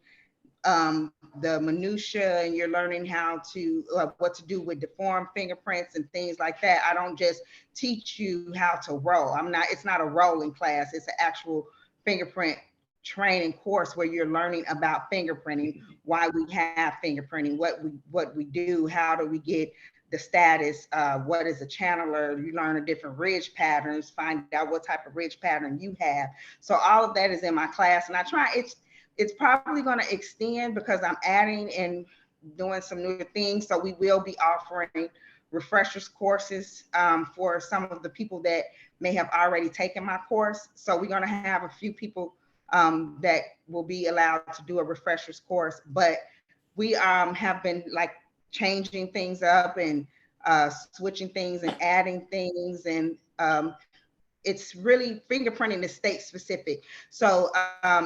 the minutia, and you're learning how to what to do with deformed fingerprints and things like that. I don't just teach you how to roll. It's not a rolling class. It's an actual fingerprint training course where you're learning about fingerprinting, why we have fingerprinting, what we do, how do we get the status, what is a channeler. You learn the different ridge patterns, find out what type of ridge pattern you have. So all of that is in my class, and it's probably going to extend because I'm adding and doing some new things. So we will be offering refreshers courses for some of the people that may have already taken my course. So we're going to have a few people that will be allowed to do a refreshers course, but we have been like changing things up and switching things and adding things, and it's really fingerprinting is state specific. So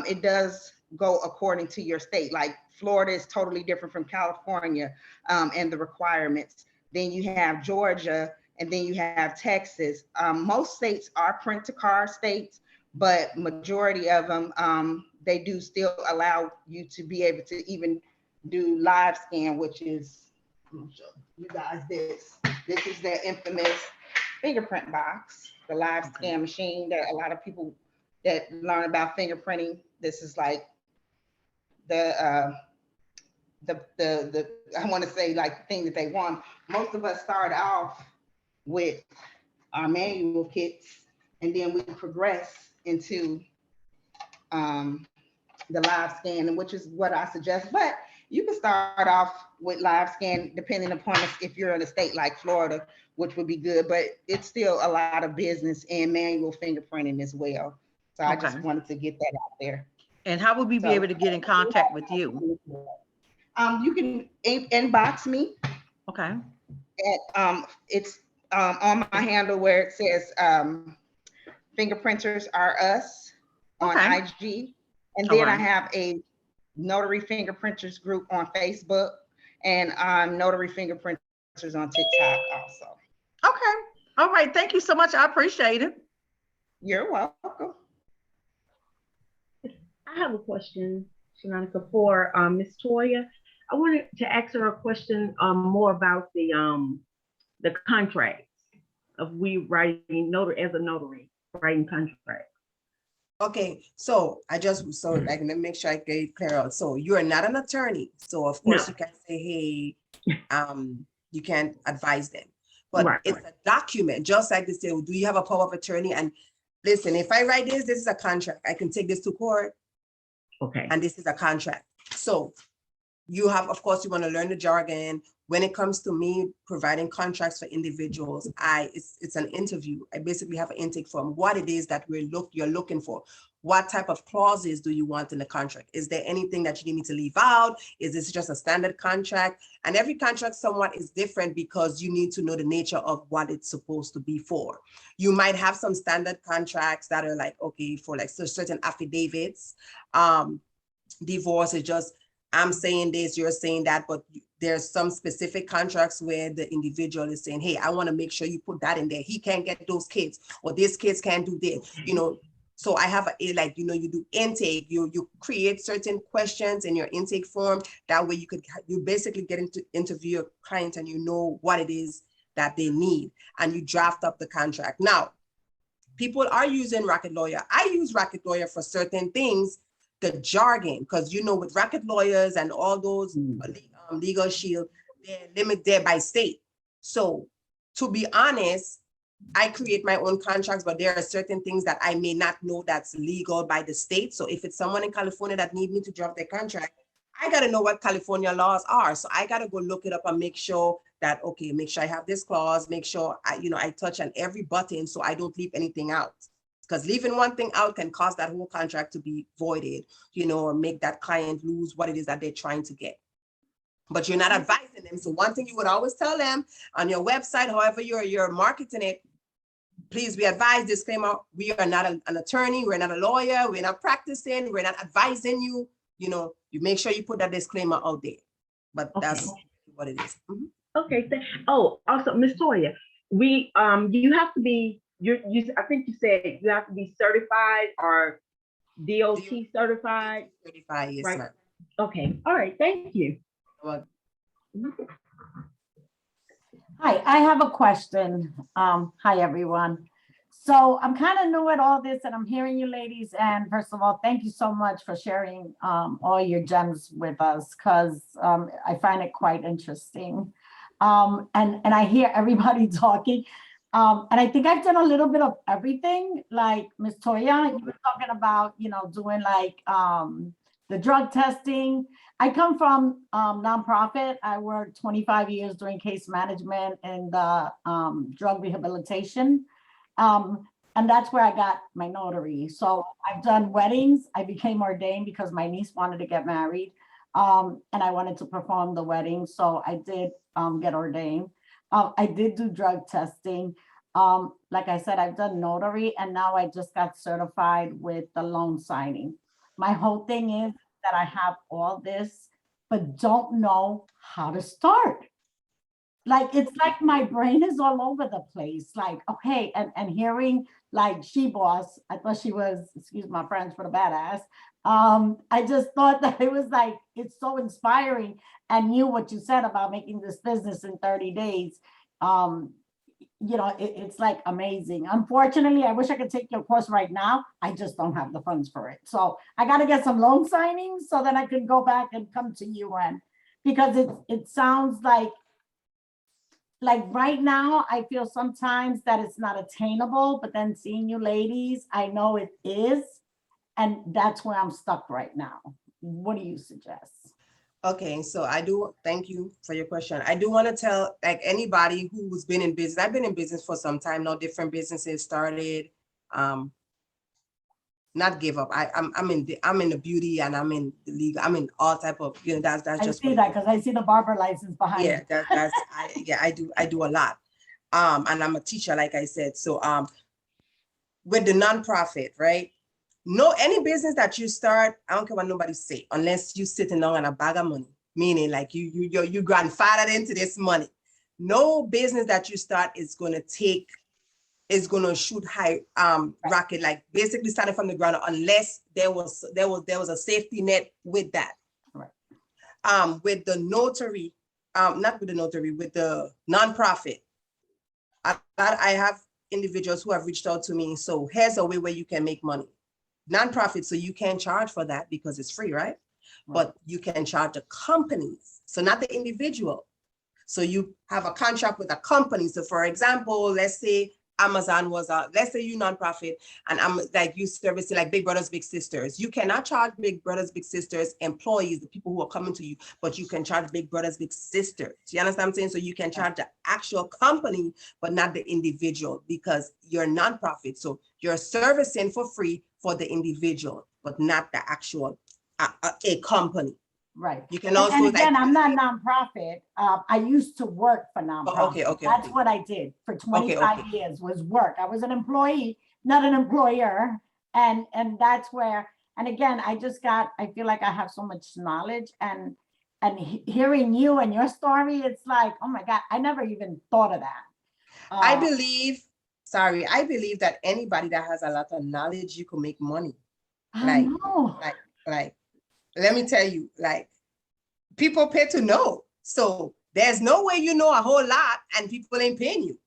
it does go according to your state. Like Florida is totally different from California and the requirements. Then you have Georgia, and then you have Texas. Most states are print to card states, but majority of them, they do still allow you to be able to even do live scan, which is, I'll show you guys this. This is the infamous fingerprint box, the live scan machine that a lot of people that learn about fingerprinting, this is like the I want to say like the thing that they want. Most of us start off with our manual kits, and then we progress into the live scan, which is what I suggest. But you can start off with live scan depending upon if you're in a state like Florida, which would be good, but it's still a lot of business in manual fingerprinting as well. So I just wanted to get that out there. And how would we be able to get in contact with you? You can inbox me. Okay. It's on my handle where it says Fingerprinters Are Us on IG. And then I have a Notary Fingerprinters group on Facebook, and Notary Fingerprinters on TikTok also. Okay. All right. Thank you so much. I appreciate it. You're welcome. I have a question, Shanika, for Ms. Toya. I wanted to ask her a question more about the contracts of we writing notary as a notary, writing contracts. Okay, so like, let me make sure I get it clear out. So you're not an attorney, so of course you can say, hey, you can't advise them, but it's a document, just like this. Do you have a power of attorney? And listen, if I write this is a contract. I can take this to court. Okay. And this is a contract. So you have, of course, you want to learn the jargon. When it comes to me providing contracts for individuals, it's an interview. I basically have an intake form, what it is that you're looking for. What type of clauses do you want in the contract? Is there anything that you need me to leave out? Is this just a standard contract? And every contract somewhat is different because you need to know the nature of what it's supposed to be for. You might have some standard contracts that are like, okay, for like certain affidavits. Divorce is just, I'm saying this, you're saying that, but there's some specific contracts where the individual is saying, hey, I want to make sure you put that in there. He can't get those kids, or these kids can't do this, So I have you do intake, you create certain questions in your intake form. That way you basically get into interview your client and you know what it is that they need, and you draft up the contract. Now, people are using Rocket Lawyer. I use Rocket Lawyer for certain things the jargon, because with racket lawyers and all those legal shield, they're limited by state. So to be honest, I create my own contracts, but there are certain things that I may not know that's legal by the state. So if it's someone in California that need me to draft their contract, I got to know what California laws are. So I got to go look it up and make sure that, okay, make sure I have this clause, make sure I touch on every button so I don't leave anything out. Because leaving one thing out can cause that whole contract to be voided, or make that client lose what it is that they're trying to get. But you're not advising them. So one thing you would always tell them on your website, however you're marketing it, please, we advise, disclaimer, we are not an attorney, we're not a lawyer, we're not practicing, we're not advising you. You make sure you put that disclaimer out there. But that's what it is. Mm-hmm. Okay. Also, Ms. Toya, you have to be, I think you said you have to be certified or DOT certified. Certified, yes, right? ma'am. Okay. All right. Thank you. Well, Hi, I have a question. Hi, everyone. So I'm kind of new at all this and I'm hearing you ladies. And first of all, thank you so much for sharing all your gems with us because I find it quite interesting. And I hear everybody talking. And I think I've done a little bit of everything. Like Ms. Toya, you were talking about, doing like the drug testing. I come from nonprofit. I worked 25 years doing case management and drug rehabilitation. And that's where I got my notary. So I've done weddings. I became ordained because my niece wanted to get married. And I wanted to perform the wedding. So I did get ordained. I did do drug testing. Like I said, I've done notary and now I just got certified with the loan signing. My whole thing is that I have all this, but don't know how to start. Like, it's like my brain is all over the place. Like, okay, and hearing like She Boss, I thought she was, excuse my French, for the badass. I just thought that it was like, it's so inspiring. And you, what you said about making this business in 30 days, it's like amazing. Unfortunately, I wish I could take your course right now. I just don't have the funds for it. So I got to get some loan signings so that I can go back and come to you because it sounds like right now, I feel sometimes that it's not attainable, but then seeing you ladies, I know it is. And that's where I'm stuck right now. What do you suggest? Okay, so I do thank you for your question. I do want to tell like anybody who's been in business. I've been in business for some time now. Different businesses started. Not give up. I'm in the beauty and I'm in the legal. I'm in all type of that's I just see that because I see the barber license behind. Yeah, I do a lot. And I'm a teacher, like I said. So with the nonprofit, right? No, any business that you start, I don't care what nobody say, unless you sitting down on a bag of money, meaning like you grandfathered into this money. No business that you start is gonna shoot high rocket, like basically starting from the ground up, unless there was a safety net with that. Right. With the notary, not with the notary, with the nonprofit, I have individuals who have reached out to me. So here's a way where you can make money. Nonprofit, so you can't charge for that because it's free, right? But you can charge the companies, so not the individual. So you have a contract with a company. So for example, let's say Amazon was let's say you nonprofit and I'm like you servicing like Big Brothers Big Sisters. You cannot charge Big Brothers Big Sisters employees, the people who are coming to you, but you can charge Big Brothers Big Sisters. You understand what I'm saying? So you can charge the actual company, but not the individual because you're a nonprofit. So you're servicing for free for the individual, but not the actual a company. Right. You can also and again, I'm not nonprofit. I used to work for nonprofit. Okay. That's what I did for 25 years was work. I was an employee, not an employer. And that's where, and again, I feel like I have so much knowledge and hearing you and your story, it's like, oh my God, I never even thought of that. I believe that anybody that has a lot of knowledge, you can make money. Like, let me tell you, like, people pay to know. So there's no way you know a whole lot and people ain't paying you.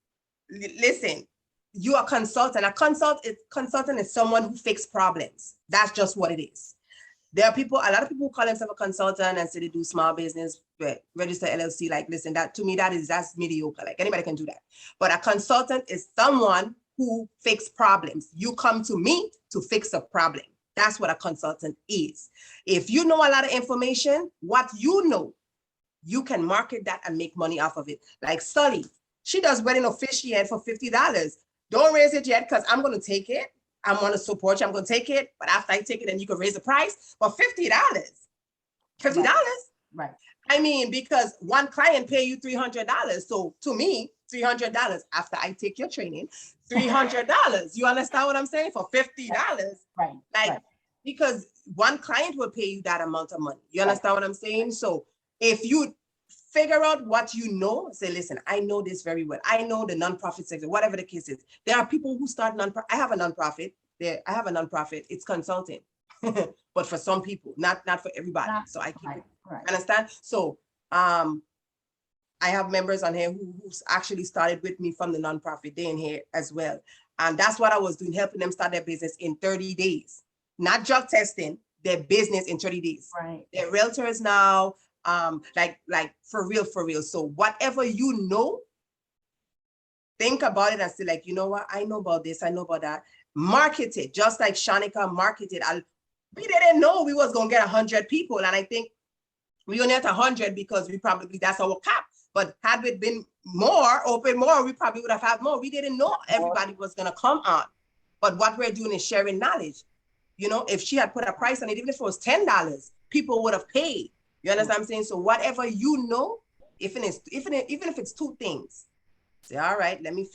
Listen, you are a consultant. A consultant is someone who fixes problems. That's just what it is. There are people, a lot of people who call themselves a consultant and say they do small business, register LLC. Like, listen, that to me, that's mediocre. Like anybody can do that. But a consultant is someone who fixes problems. You come to me to fix a problem. That's what a consultant is. If you know a lot of information, what you know, you can market that and make money off of it. Like Sully, she does wedding officiant for $50. Don't raise it yet because I'm going to take it. I want to support you. I'm going to take it. But after I take it, then you can raise the price for $50. $50. Right. I mean, because one client pay you $300. So to me, $300 after I take your training, $300. You understand what I'm saying? For $50. Right. Like, right. because one client will pay you that amount of money. You understand what I'm saying? So if you figure out what you know, say, listen, I know this very well. I know the nonprofit sector, whatever the case is. There are people who start nonprofit. I have a nonprofit. It's consulting. But for some people, not for everybody. So I keep it. Right. Understand? So I have members on here who's actually started with me from the nonprofit. They in here as well. And that's what I was doing, helping them start their business in 30 days. Not drug testing, their business in 30 days. Right. They're realtors now, like for real. So whatever you know, think about it and say, like, you know what? I know about this, I know about that. Market it, just like Shanika marketed. We didn't know we was gonna get 100 people. And I think we only had 100 because that's our cap. But had it been open more, we probably would have had more. We didn't know everybody was gonna come on. But what we're doing is sharing knowledge. You know, if she had put a price on it, even if it was $10, people would have paid. You understand what I'm saying? So whatever you know, even if it's two things, say, all right, let me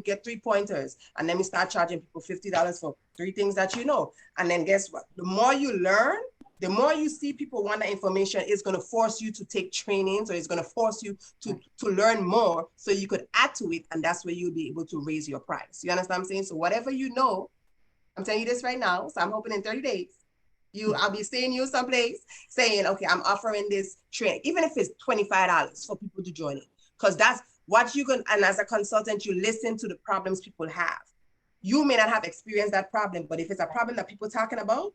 get 3 pointers and let me start charging people $50 for 3 things that you know. And then guess what? The more you learn, the more you see people want that information, it's going to force you to take trainings, or it's going to force you to learn more so you could add to it. And that's where you'll be able to raise your price. You understand what I'm saying? So whatever you know, I'm telling you this right now. So I'm hoping in 30 days, I'll be seeing you someplace saying, okay, I'm offering this training, even if it's $25 for people to join it. Because that's what you can, and as a consultant, you listen to the problems people have. You may not have experienced that problem, but if it's a problem that people are talking about,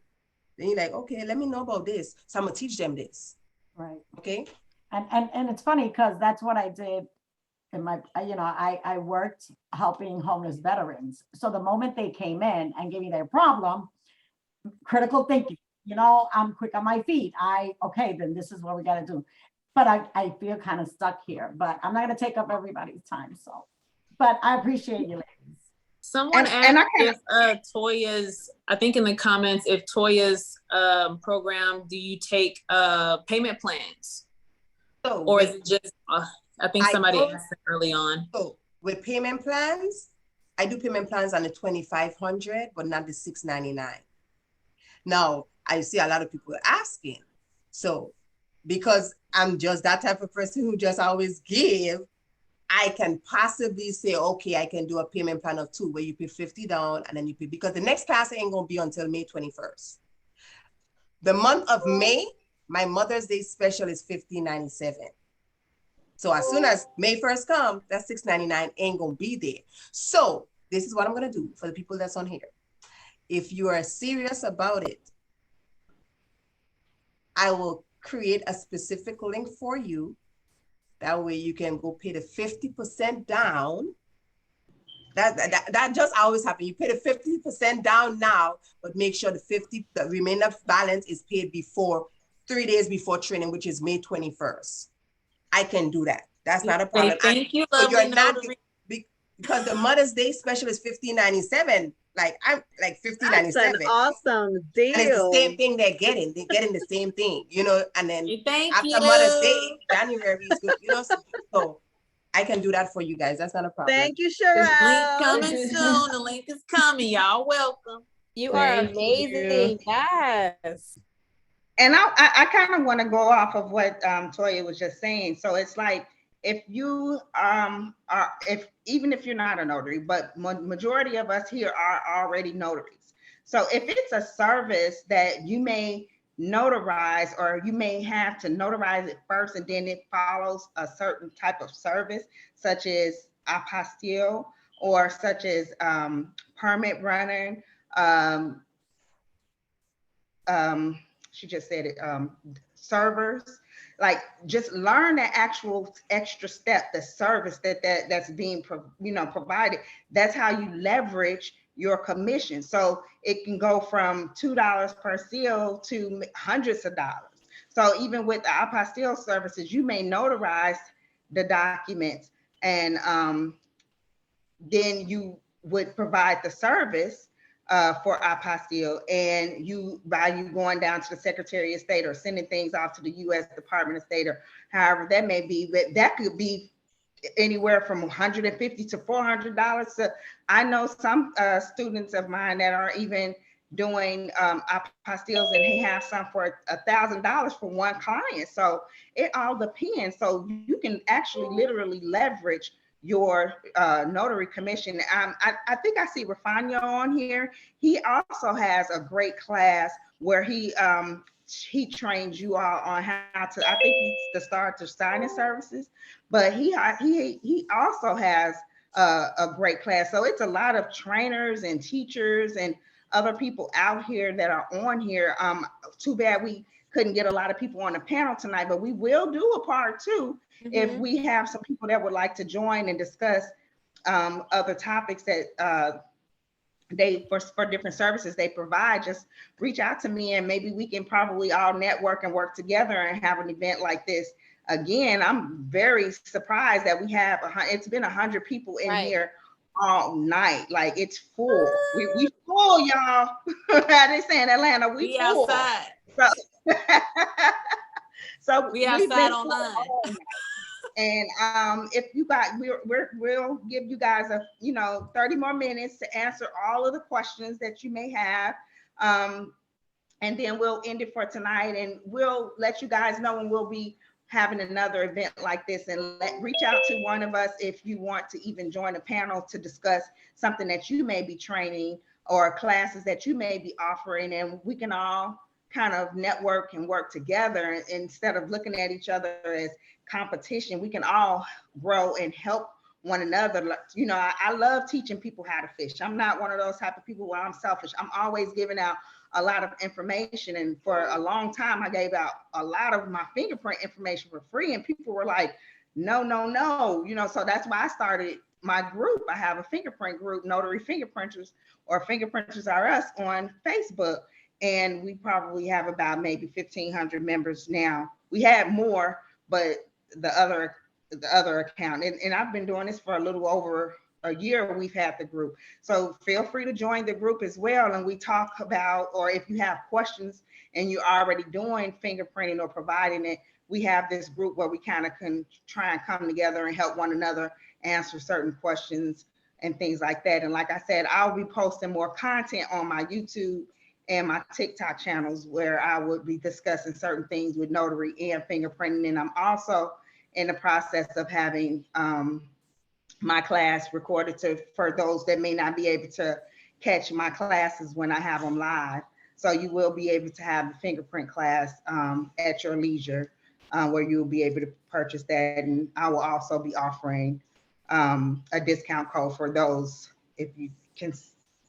then you're like, okay, let me know about this. So I'm gonna teach them this. Right. Okay. And it's funny because that's what I did in my, I worked helping homeless veterans. So the moment they came in and gave me their problem, critical thinking, I'm quick on my feet. Okay, then this is what we got to do. But I feel kind of stuck here, but I'm not going to take up everybody's time. So, but I appreciate you ladies. Someone asked if Toya's, I think in the comments, if Toya's program, do you take payment plans? Or is it just, I think somebody asked it early on. So with payment plans, I do payment plans on the 2,500, but not the 699. Now, I see a lot of people asking. So because I'm just that type of person who just always give, I can possibly say, okay, I can do a payment plan of 2 where you pay 50 down and then you pay, because the next class ain't gonna be until May 21st. The month of May, my Mother's Day special is $15.97. So as soon as May 1st comes, that $6.99 ain't gonna be there. So this is what I'm gonna do for the people that's on here. If you are serious about it, I will create a specific link for you. That way you can go pay the 50% down. That just always happens. You pay the 50% down now, but make sure the remainder balance is paid before 3 days before training, which is May 21st. I can do that. That's not a problem. Thank you, so lovely you're not, notary. because the Mother's Day special is $15.97. Like I'm like $15.97. That's an awesome deal. And it's the same thing they're getting. They're getting the same thing, and then after you. Mother's Day, January is good, so I can do that for you guys. That's not a problem. Thank you, The link Cheryl. coming soon. The link is coming. Y'all welcome. You are amazing. Yes. And I kind of want to go off of what Toya was just saying. So it's like, if you even if you're not a notary, but majority of us here are already notaries. So if it's a service that you may notarize, or you may have to notarize it first and then it follows a certain type of service, such as apostille, or such as permit running, she just said it, servers. Like, just learn the actual extra step, the service that's being provided. That's how you leverage your commission. So it can go from $2 per seal to hundreds of dollars. So even with the apostille services, you may notarize the documents, and then you would provide the service for apostille, and by you going down to the Secretary of State or sending things off to the U.S. Department of State, or however that may be, but that could be anywhere from $150 to $400. So I know some students of mine that are even doing apostilles, and they have some for $1,000 for one client. So it all depends. So you can actually literally leverage your notary commission. I think I see Rafano on here. He also has a great class where he trains you all on how to, I think he's the start to signing services, but he also has a great class. So it's a lot of trainers and teachers and other people out here that are on here. Too bad we couldn't get a lot of people on the panel tonight, but we will do a part 2 if we have some people that would like to join and discuss other topics that for different services they provide. Just reach out to me, and maybe we can probably all network and work together and have an event like this. Again, I'm very surprised that we have it's been 100 people in here all night. Like, it's full. We full, y'all. They say in Atlanta, we full. Outside. So we outside online. And if you guys, we'll give you guys 30 more minutes to answer all of the questions that you may have. And then we'll end it for tonight, and we'll let you guys know when we'll be having another event like this, and reach out to one of us if you want to even join a panel to discuss something that you may be training or classes that you may be offering, and we can all kind of network and work together instead of looking at each other as competition. We can all grow and help one another. I love teaching people how to fish. I'm not one of those type of people where I'm selfish. I'm always giving out a lot of information, and for a long time I gave out a lot of my fingerprint information for free, and people were like, no, so that's why I started my group. I have a fingerprint group, Notary Fingerprinters, or Fingerprinters Are Us, on Facebook, and we probably have about maybe 1,500 members now. We had more, but the other account, and I've been doing this for a little over a year. We've had the group, so feel free to join the group as well, and we talk about, or if you have questions and you're already doing fingerprinting or providing it, we have this group where we kind of can try and come together and help one another answer certain questions and things like that. And like I said, I'll be posting more content on my YouTube and my TikTok channels where I would be discussing certain things with notary and fingerprinting. And I'm also in the process of having my class recorded for those that may not be able to catch my classes when I have them live. So you will be able to have the fingerprint class at your leisure, where you'll be able to purchase that. And I will also be offering a discount code for those. If you can,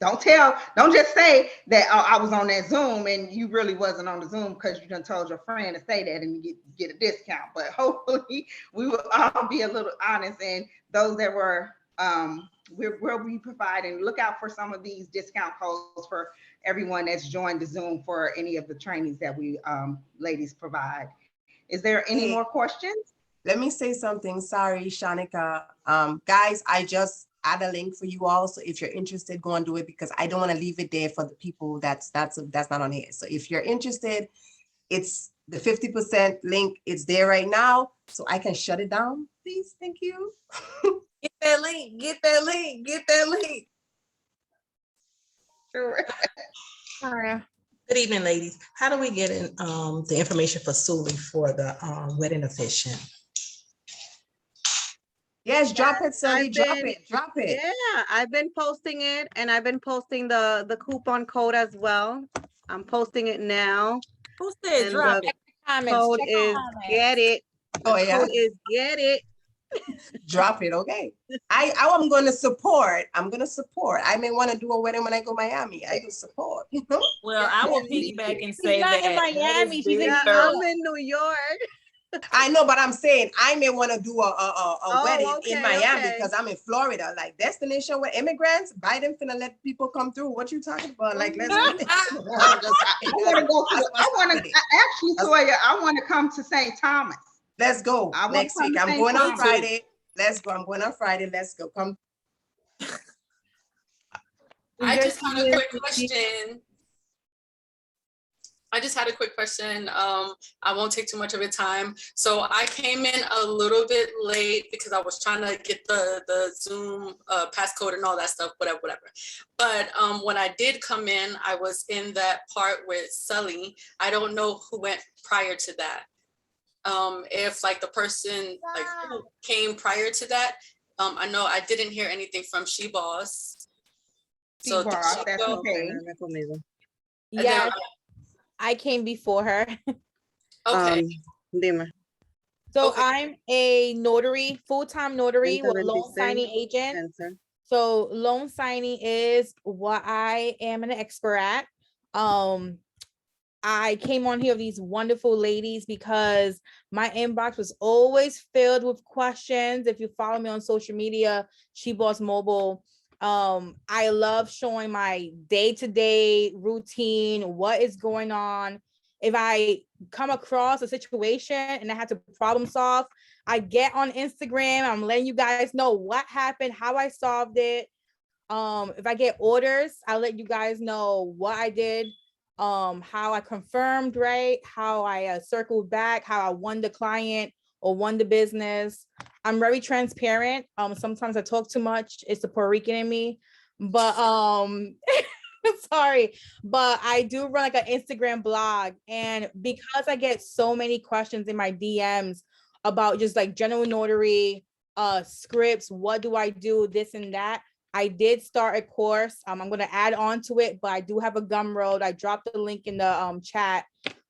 don't just say that I was on that Zoom and you really wasn't on the Zoom, because you done told your friend to say that and you get a discount. But hopefully we will all be a little honest, and those that were, we'll be providing, look out for some of these discount codes for everyone that's joined the Zoom for any of the trainings that we ladies provide. Is there any more questions? Let me say something. Sorry, Shanika. Guys, I just add a link for you all. So if you're interested, go and do it, because I don't want to leave it there for the people that's not on here. So if you're interested, it's the 50% link. It's there right now. So I can shut it down, please. Thank you. Get that link. Get that link. Get that link. Sure. All right. Good evening, ladies. How do we get in the information for Sully for the wedding officiant? Yes, drop it, Sully. Drop it. Yeah, I've been posting it, and I've been posting the coupon code as well. I'm posting it now. Who said drop it? Comments, Code check is comments. get it. Oh, yeah. Code is get it. Drop it, okay? I'm gonna support. I'm gonna support. I may want to do a wedding when I go Miami. I can support, you know? Well, I will piggyback and say not that in Miami, she's in Yeah, thorough. I'm in New York. I know, but I'm saying I may want to do a Oh, wedding in okay, Miami okay. because I'm in Florida, like destination with immigrants. Biden finna let people come through. What you talking about? Like, let's get it. I want to go to. I want to. Actually, Toya, I want to come to St. Thomas. Let's go I want next to come week. to I'm St. going on Thomas. Friday. Let's go. I'm going on Friday. Let's go. Come. I just had a quick question. I just had a quick question. I won't take too much of your time. So I came in a little bit late because I was trying to get the Zoom passcode and all that stuff, whatever. But when I did come in, I was in that part with Sully. I don't know who went prior to that. If like the person like who came prior to that, I know I didn't hear anything from She Boss. So did Boss, she that's go? okay. Yes, I came before her. Okay. Dime. So I'm a notary, full-time notary with loan 26, signing agent. answer. So loan signing is what I am an expert at. I came on here with these wonderful ladies because my inbox was always filled with questions. If you follow me on social media, She Boss Mobile, I love showing my day-to-day routine, what is going on. If I come across a situation and I have to problem solve, I get on Instagram. I'm letting you guys know what happened, how I solved it. If I get orders, I'll let you guys know what I did, how I confirmed, right? How I circled back, how I won the client or won the business. I'm very transparent. Sometimes I talk too much. It's the Puerto Rican in me, but sorry, but I do run like an Instagram blog, and because I get so many questions in my DMs about just like general notary, scripts, what do I do, this and that. I did start a course. I'm going to add on to it, but I do have a Gumroad. I dropped the link in the chat.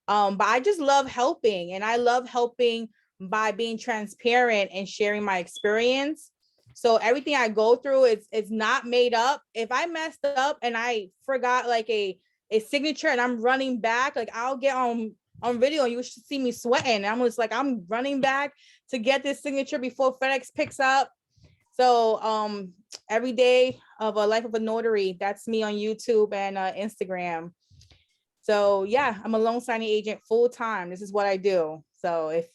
But I just love helping, and I love helping by being transparent and sharing my experience. So everything I go through is not made up. If I messed up and I forgot like a signature and I'm running back, like I'll get on video and you should see me sweating. I'm just like, I'm running back to get this signature before FedEx picks up. So every day of a life of a notary, that's me on YouTube and Instagram. So yeah, I'm a loan signing agent full time. This is what I do. So if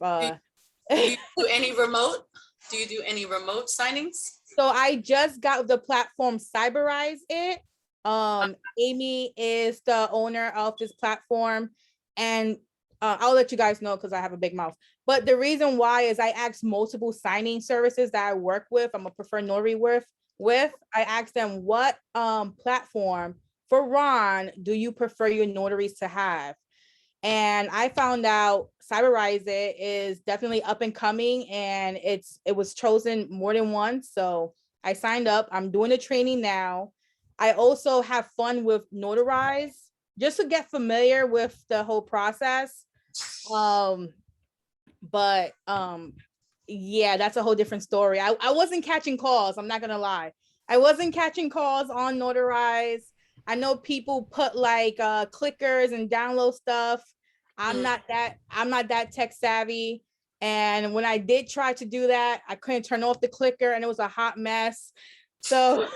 do you do any remote? Do you do any remote signings? So I just got the platform Cyberize it. Amy is the owner of this platform, and I'll let you guys know because I have a big mouth. But the reason why is I asked multiple signing services that I work with, I'm a preferred notary with. I asked them what platform for Ron do you prefer your notaries to have? And I found out Cyberize it is definitely up and coming, and it was chosen more than once. So I signed up. I'm doing the training now. I also have fun with Notarize just to get familiar with the whole process. But yeah, that's a whole different story. I wasn't catching calls. I'm not gonna lie. I wasn't catching calls on Notarize. I know people put like clickers and download stuff. I'm not that tech savvy. And when I did try to do that, I couldn't turn off the clicker and it was a hot mess. So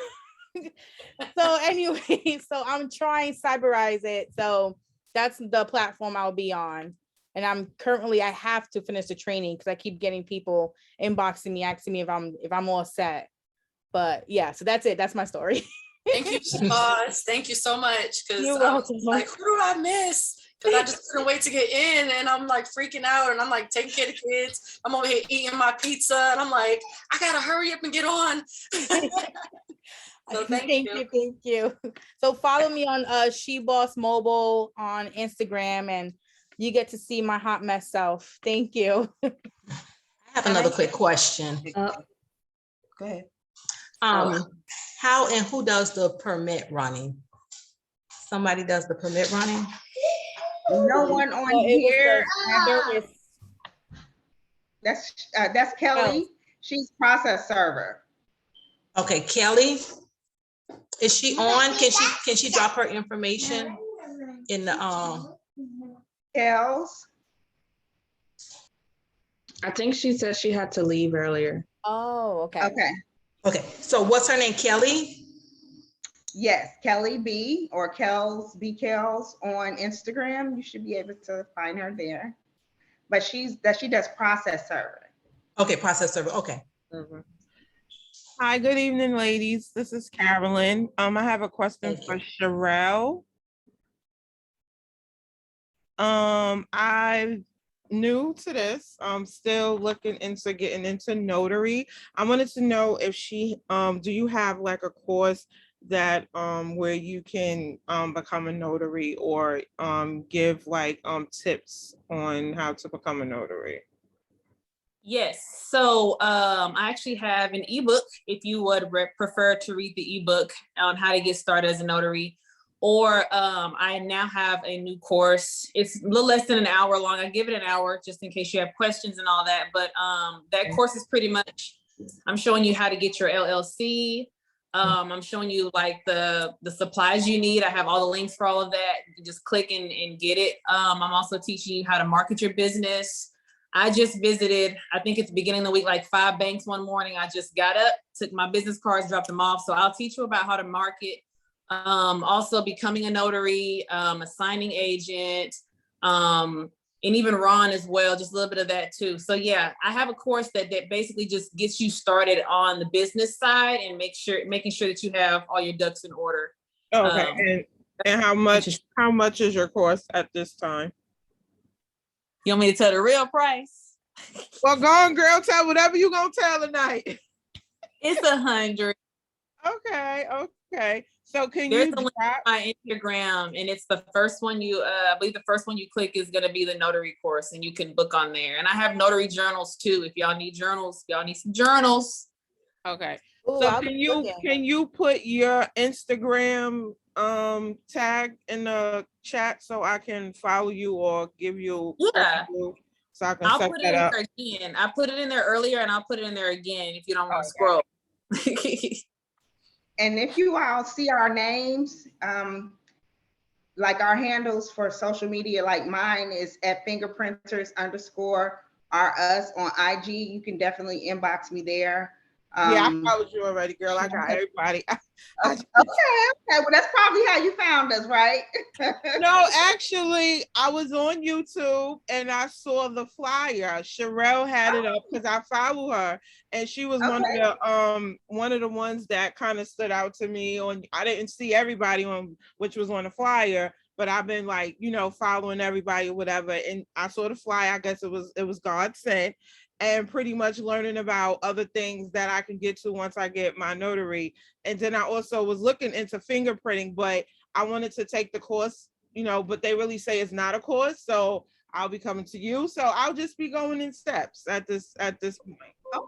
anyway, so I'm trying Cyberize it. So that's the platform I'll be on. And I have to finish the training because I keep getting people inboxing me, asking me if I'm all set. But yeah, so that's it. That's my story. Thank you, boss. Thank you so much. Because You're I'm welcome. like, who do I miss? Because I just couldn't wait to get in, and I'm like freaking out, and I'm like taking care of the kids. I'm over here eating my pizza, and I'm like, I gotta hurry up and get on. So thank you. So follow me on She Boss Mobile on Instagram, and you get to see my hot mess self. Thank you. I have another quick question. Go ahead. How and who does the permit running? Somebody does the permit running? No one on here. That's Kelly. She's process server. Okay, Kelly, is she on? Can she drop her information in the Kels? I think she said she had to leave earlier. Oh, okay. Okay. Okay, so what's her name, Kelly? Yes, Kelly B or Kels B Kels on Instagram. You should be able to find her there. But she does process server. Okay, process server. Okay. Hi, good evening, ladies. This is Carolyn. I have a question for Sherelle. I'm new to this. I'm still looking into getting into notary. I wanted to know if do you have like a course that where you can become a notary or give like tips on how to become a notary? Yes. So I actually have an ebook if you would prefer to read the ebook on how to get started as a notary. Or I now have a new course. It's a little less than an hour long. I give it an hour just in case you have questions and all that. But that course is pretty much, I'm showing you how to get your LLC. I'm showing you like the supplies you need. I have all the links for all of that. You can just click and get it. I'm also teaching you how to market your business. I just visited, I think it's the beginning of the week, like 5 banks one morning. I just got up, took my business cards, dropped them off. So I'll teach you about how to market, also becoming a notary, a signing agent, and even Ron as well, just a little bit of that too. So yeah, I have a course that basically just gets you started on the business side and making sure that you have all your ducks in order. Okay, and how much is your course at this time? You want me to tell the real price? Well, go on, girl. Tell whatever you gonna tell tonight. It's 100. Okay. So can There's you a link on my Instagram, and it's the first one I believe the first one you click is gonna be the notary course, and you can book on there. And I have notary journals too. If y'all need journals, y'all need some journals. Okay. Ooh, So I'll can be you looking. put your Instagram tag in the chat so I can follow you or give you Yeah. so I can I'll set put it that in up? there again. I put it in there earlier, and I'll put it in there again if you don't want to scroll. And if you all see our names, like our handles for social media, like mine is at fingerprinters_RUS on IG. You can definitely inbox me there. Yeah, I followed you already, girl. I got everybody. Okay. Well, that's probably how you found us, right? No, actually, I was on YouTube and I saw the flyer. Sherelle had it up because I follow her, and she was one of the ones that kind of stood out to me. I didn't see everybody which was on the flyer, but I've been like, following everybody or whatever. And I saw the flyer. I guess it was God sent. And pretty much learning about other things that I can get to once I get my notary. And then I also was looking into fingerprinting, but I wanted to take the course, but they really say it's not a course. So I'll be coming to you. So I'll just be going in steps at this point. Okay.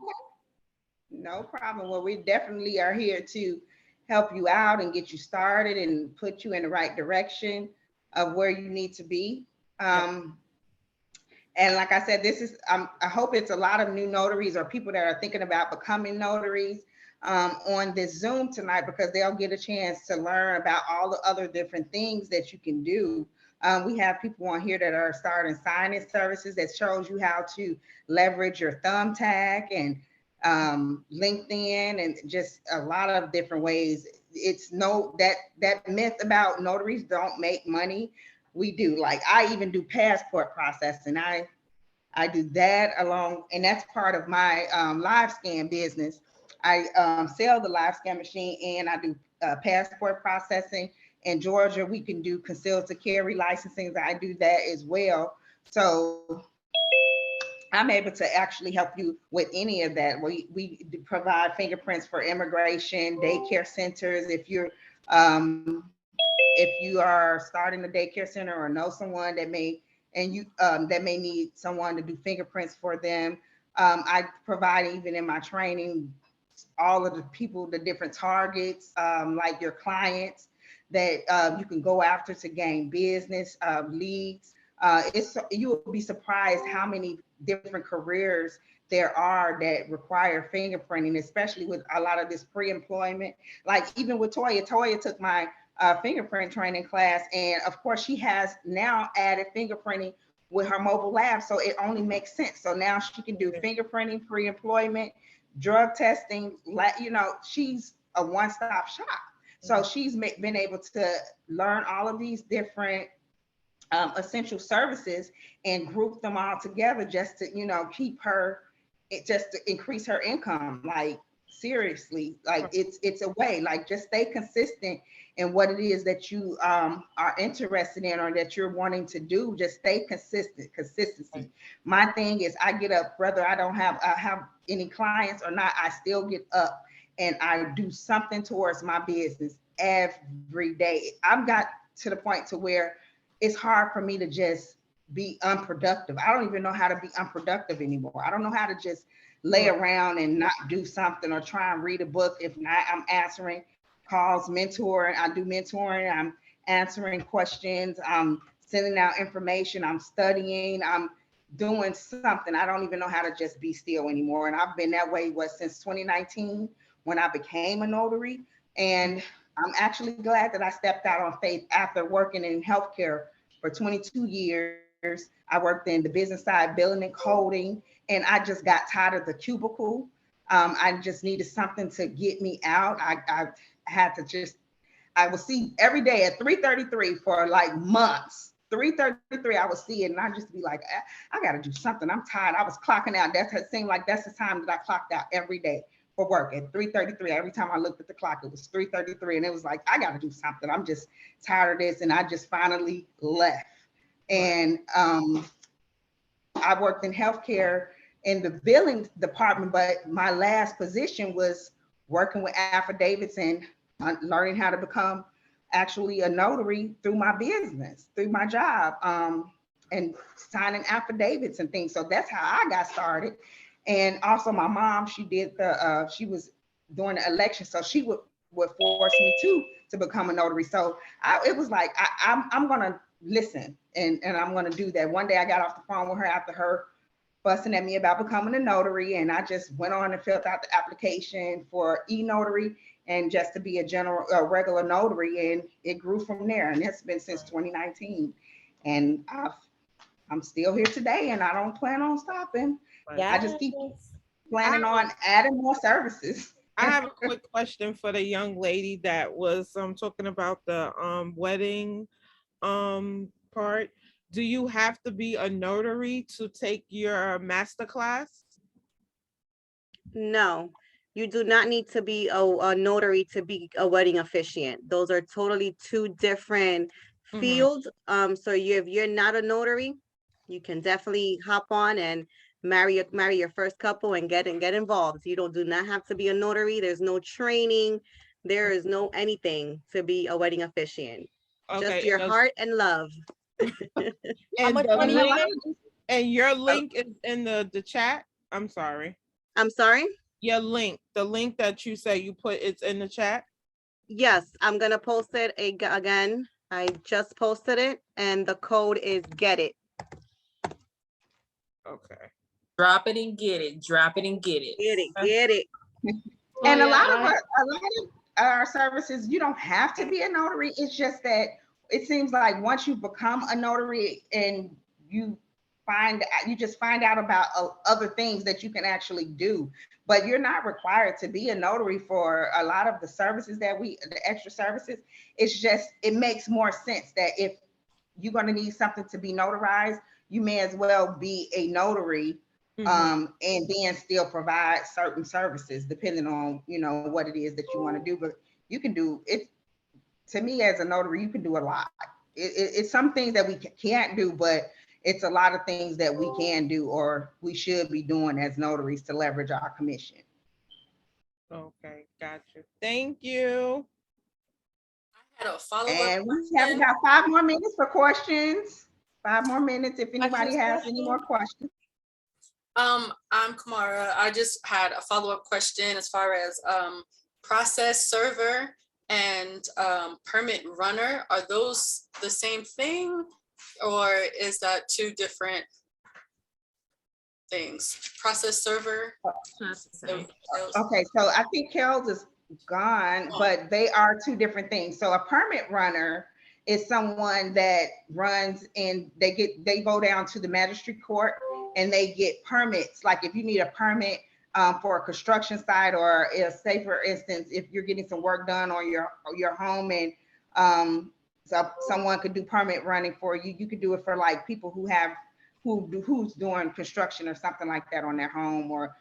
No problem. Well, we definitely are here to help you out and get you started and put you in the right direction of where you need to be. And like I said, I hope it's a lot of new notaries or people that are thinking about becoming notaries on this Zoom tonight, because they'll get a chance to learn about all the other different things that you can do. We have people on here that are starting signing services that shows you how to leverage your thumbtack and LinkedIn and just a lot of different ways. It's that myth about notaries don't make money. We do. Like I even do passport processing. I do that along, and that's part of my live scan business. I sell the live scan machine, and I do passport processing. In Georgia, we can do concealed to carry licensing. I do that as well. So I'm able to actually help you with any of that. We provide fingerprints for immigration, daycare centers. If you are starting a daycare center or know someone that may need someone to do fingerprints for them, I provide, even in my training, all of the people, the different targets, like your clients that you can go after to gain business leads. You will be surprised how many different careers there are that require fingerprinting, especially with a lot of this pre-employment. Like even with Toya took my fingerprint training class, and of course she has now added fingerprinting with her mobile lab, so it only makes sense. So now she can do fingerprinting, pre-employment, drug testing. You know, she's a one-stop shop. So she's been able to learn all of these different essential services and group them all together just to, you know, keep her, just to increase her income. Like seriously, like it's a way, like just stay consistent in what it is that you are interested in or that you're wanting to do. Just stay consistency. My thing is I get up, whether I have any clients or not, I still get up and I do something towards my business every day. I've got to the point to where it's hard for me to just be unproductive. I don't even know how to be unproductive anymore. I don't know how to just lay around and not do something or try and read a book. If not, I'm answering calls, mentoring. I do mentoring. I'm answering questions. I'm sending out information. I'm studying. I'm doing something. I don't even know how to just be still anymore. And I've been that way since 2019 when I became a notary. And I'm actually glad that I stepped out on faith after working in healthcare for 22 years. I worked in the business side, billing and coding, and I just got tired of the cubicle. I just needed something to get me out. I had to just, I would see every day at 3:33 for like months. 3:33, I would see it, and I just be like, I got to do something. I'm tired. I was clocking out. It seemed like that's the time that I clocked out every day for work at 3:33. Every time I looked at the clock, it was 3:33, and it was like, I got to do something. I'm just tired of this, and I just finally left. And I worked in healthcare in the billing department, but my last position was working with affidavits and learning how to become actually a notary through my business, through my job, and signing affidavits and things. So that's how I got started. And also my mom, she was doing the election, so she would force me to become a notary. So it was like, I'm gonna listen and I'm gonna do that. One day I got off the phone with her after her fussing at me about becoming a notary, and I just went on and filled out the application for e-notary and just to be a regular notary, and it grew from there. And it's been since 2019, and I'm still here today, and I don't plan on stopping. I just keep planning on adding more services. I have a quick question for the young lady that was talking about the wedding part. Do you have to be a notary to take your master class? No, you do not need to be a notary to be a wedding officiant. Those are totally two different fields. So if you're not a notary, you can definitely hop on and marry your first couple and get involved. You do not have to be a notary. There's no training. There is no anything to be a wedding officiant. Okay, just your heart and love. And your link is in the chat. I'm sorry. Your link, the link that you say you put, it's in the chat. Yes, I'm gonna post it again. I just posted it, and the code is get it. Okay. Drop it and get it. Drop it and get it. Get it. And a lot of our services, you don't have to be a notary. It's just that it seems like once you become a notary and you just find out about other things that you can actually do, but you're not required to be a notary for a lot of the services the extra services. It's just, it makes more sense that if you're going to need something to be notarized, you may as well be a notary, and then still provide certain services depending on, you know, what it is that you want to do. But you can do it. To me, as a notary, you can do a lot. It's some things that we can't do, but it's a lot of things that we can do or we should be doing as notaries to leverage our commission. Okay, gotcha. Thank you. I had a follow-up. And we got 5 more minutes for questions. 5 more minutes if anybody has any more questions. I'm Kamara. I just had a follow-up question as far as process server and permit runner. Are those the same thing, or is that two different things. Process server. Okay, so I think Kel's is gone, but they are two different things. So a permit runner is someone that runs and they go down to the magistrate court and they get permits. Like if you need a permit for a construction site, or say for instance, if you're getting some work done on your home, and so someone could do permit running for you. You could do it for like people who's doing construction or something like that on their home, or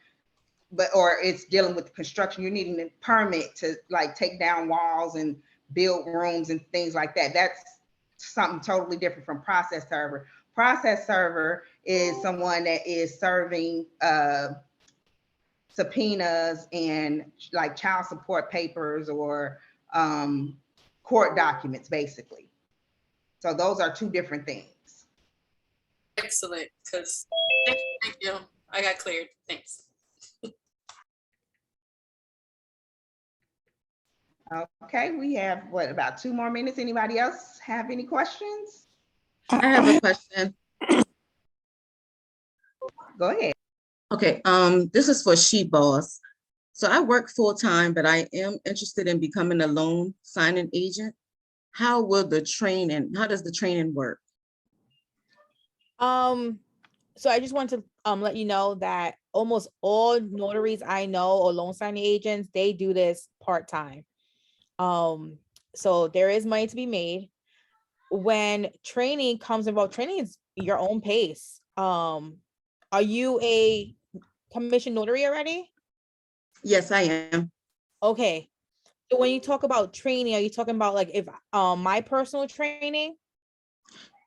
it's dealing with construction. You're needing a permit to like take down walls and build rooms and things like that. That's something totally different from process server. Process server is someone that is serving subpoenas and like child support papers or court documents, basically. So those are two different things. Excellent, because thank you. I got cleared. Thanks. Okay, we have about 2 more minutes. Anybody else have any questions? I have a question. Go ahead. Okay, this is for She Boss. So I work full-time, but I am interested in becoming a loan signing agent. How does the training work? So I just want to let you know that almost all notaries I know or loan signing agents, they do this part-time. So there is money to be made. When training comes involved, training is your own pace. Are you a commissioned notary already? Yes, I am. Okay. So when you talk about training, are you talking about like if my personal training?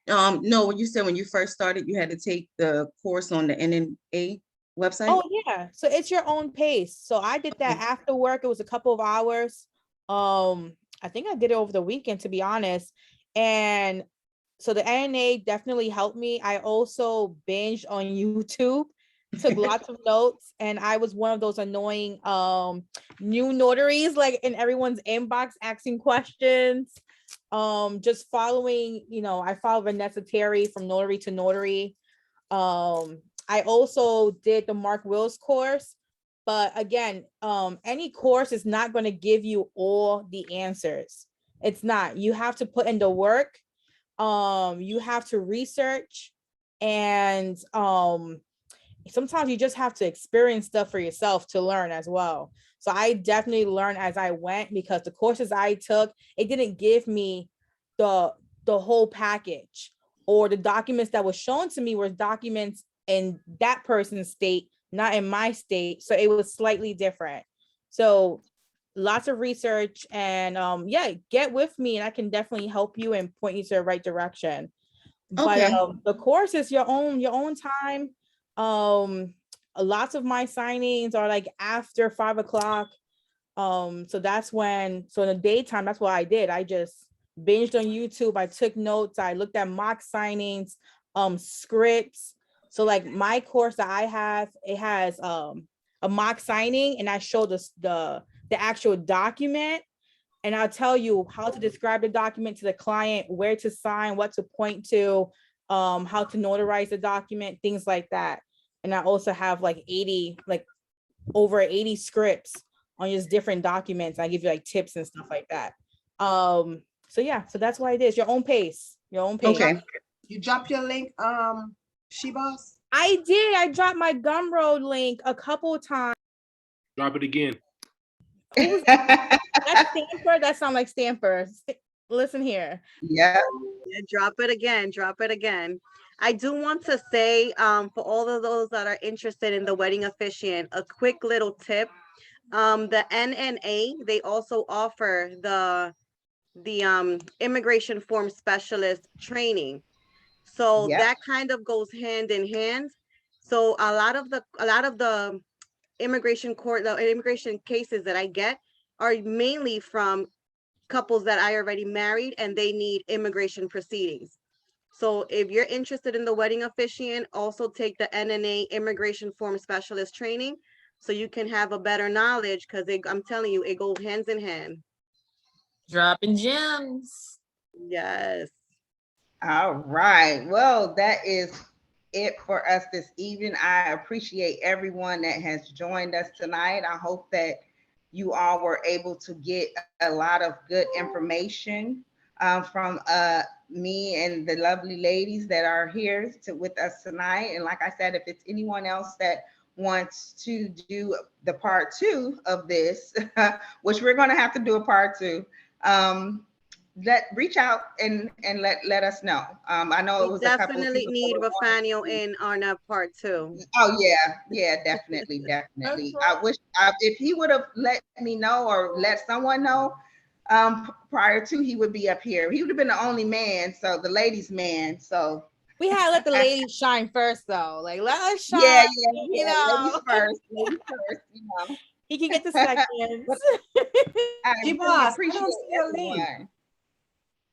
No, when you said when you first started, you had to take the course on the NNA website. Oh yeah. So it's your own pace. So I did that after work. It was a couple of hours. I think I did it over the weekend, to be honest. And so the NNA definitely helped me. I also binged on YouTube, took lots of notes, and I was one of those annoying new notaries, like in everyone's inbox asking questions. Just following, I follow Vanessa Terry from Notary to Notary. I also did the Mark Wills course, but again, any course is not going to give you all the answers. It's not. You have to put in the work. You have to research, and sometimes you just have to experience stuff for yourself to learn as well. So I definitely learned as I went, because the courses I took, it didn't give me the whole package, or the documents that was shown to me were documents in that person's state, not in my state. So it was slightly different. So lots of research, and yeah, get with me and I can definitely help you and point you to the right direction. Okay. But the course is your own time. Lots of my signings are like after 5 o'clock. So that's when, so in the daytime, that's what I did. I just binged on YouTube. I took notes. I looked at mock signings, scripts. So like my course that I have, it has a mock signing, and I show the actual document, and I'll tell you how to describe the document to the client, where to sign, what to point to, how to notarize the document, things like that. And I also have like over 80 scripts on just different documents. I give you like tips and stuff like that. So yeah, so that's why it is your own pace, Okay. You drop your link, She Boss? I did. I dropped my Gumroad link a couple of times. Drop it again. That's Stanford. That sounds like Stanford. Listen here. Yeah. Drop it again. Drop it again. I do want to say, for all of those that are interested in the wedding officiant, a quick little tip. The NNA, they also offer the immigration form specialist training. So that kind of goes hand in hand. So a lot of the immigration cases that I get are mainly from couples that I already married and they need immigration proceedings. So if you're interested in the wedding officiant, also take the NNA immigration form specialist training so you can have a better knowledge, because I'm telling you, it goes hands in hand. Dropping gems. Yes. All right. Well, that is it for us this evening. I appreciate everyone that has joined us tonight. I hope that you all were able to get a lot of good information from me and the lovely ladies that are here with us tonight. And like I said, if it's anyone else that wants to do the part 2 of this, which we're going to have to do a part 2, reach out and let us know. I know it was a couple of Definitely people need that wanted Raffanio to- in on that part 2. Oh yeah, definitely. I wish if he would have let me know or let someone know prior to, he would be up here. He would have been the only man, so the ladies' man. So We had to let the ladies shine first, though. Like, let us shine. yeah. You know, Ladies first. You know, he can get the seconds. I She really boss, I appreciate don't see your link. everyone.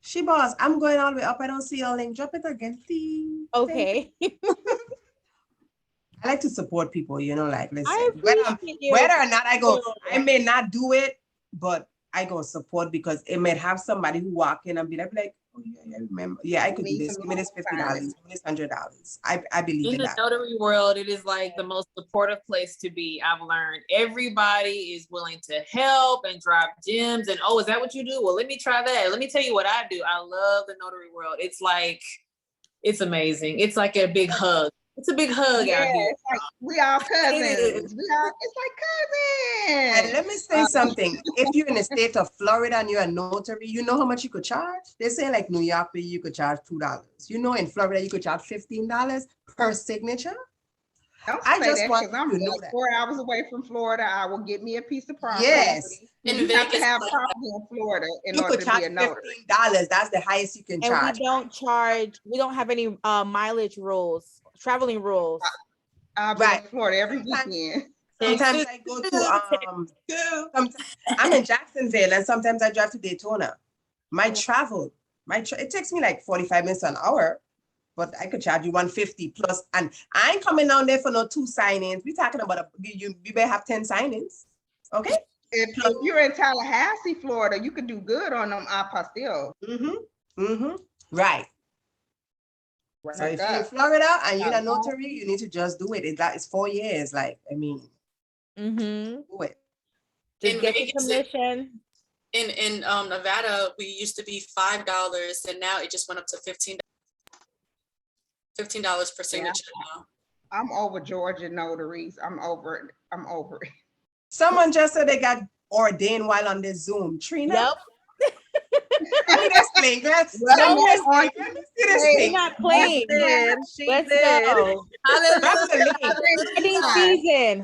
She boss, I'm going all the way up. I don't see your link. Drop it again, please. Okay. I like to support people, you know, like, I listen, appreciate you. whether or not I may not do it, but I go support because it may have somebody who walk in and be like, oh yeah, I remember. Yeah, I could do this. Give me this $50. Give me this $100. I believe In in the that. notary world, it is like the most supportive place to be. I've learned everybody is willing to help and drop gems. And oh, is that what you do? Well, let me try that. Let me tell you what I do. I love the notary world. It's like, it's amazing. It's like a big hug. It's a big hug out here. It's like we all cousins. It's like cousins. And let me say something. If you're in the state of Florida and you're a notary, you know how much you could charge? They say like New York, you could charge $2. You know, in Florida, you could charge $15 per signature. Don't I say just that, want because I'm you to know like that. 4 hours away from Florida. I will get me a piece of property. Yes. You have to have property in Florida in You order could to charge be a notary. $15. That's the highest you can And charge. we don't have any mileage rules, traveling rules. I'll be in Florida every weekend. Sometimes I go to I'm in Jacksonville and sometimes I drive to Daytona. It takes me like 45 minutes to an hour, but I could charge you $150 plus. And I ain't coming down there for no 2 signings. We're talking about you better have 10 signings. Okay. If you're in Tallahassee, Florida, you could do good on them apostilles. Right. So if you're in Florida and you're a Uh-huh. notary, you need to just do it. It's 4 years. Like, I mean, do it. Just In get the Vegas, commission. In Nevada, we used to be $5 and now it just went up to $15 per signature now. I'm over Georgia notaries. I'm over it. Someone just said they got ordained while on this Zoom. Trina? Yep. Give me this link. Let me see this We're link. not playing. Let's go. Drop the link.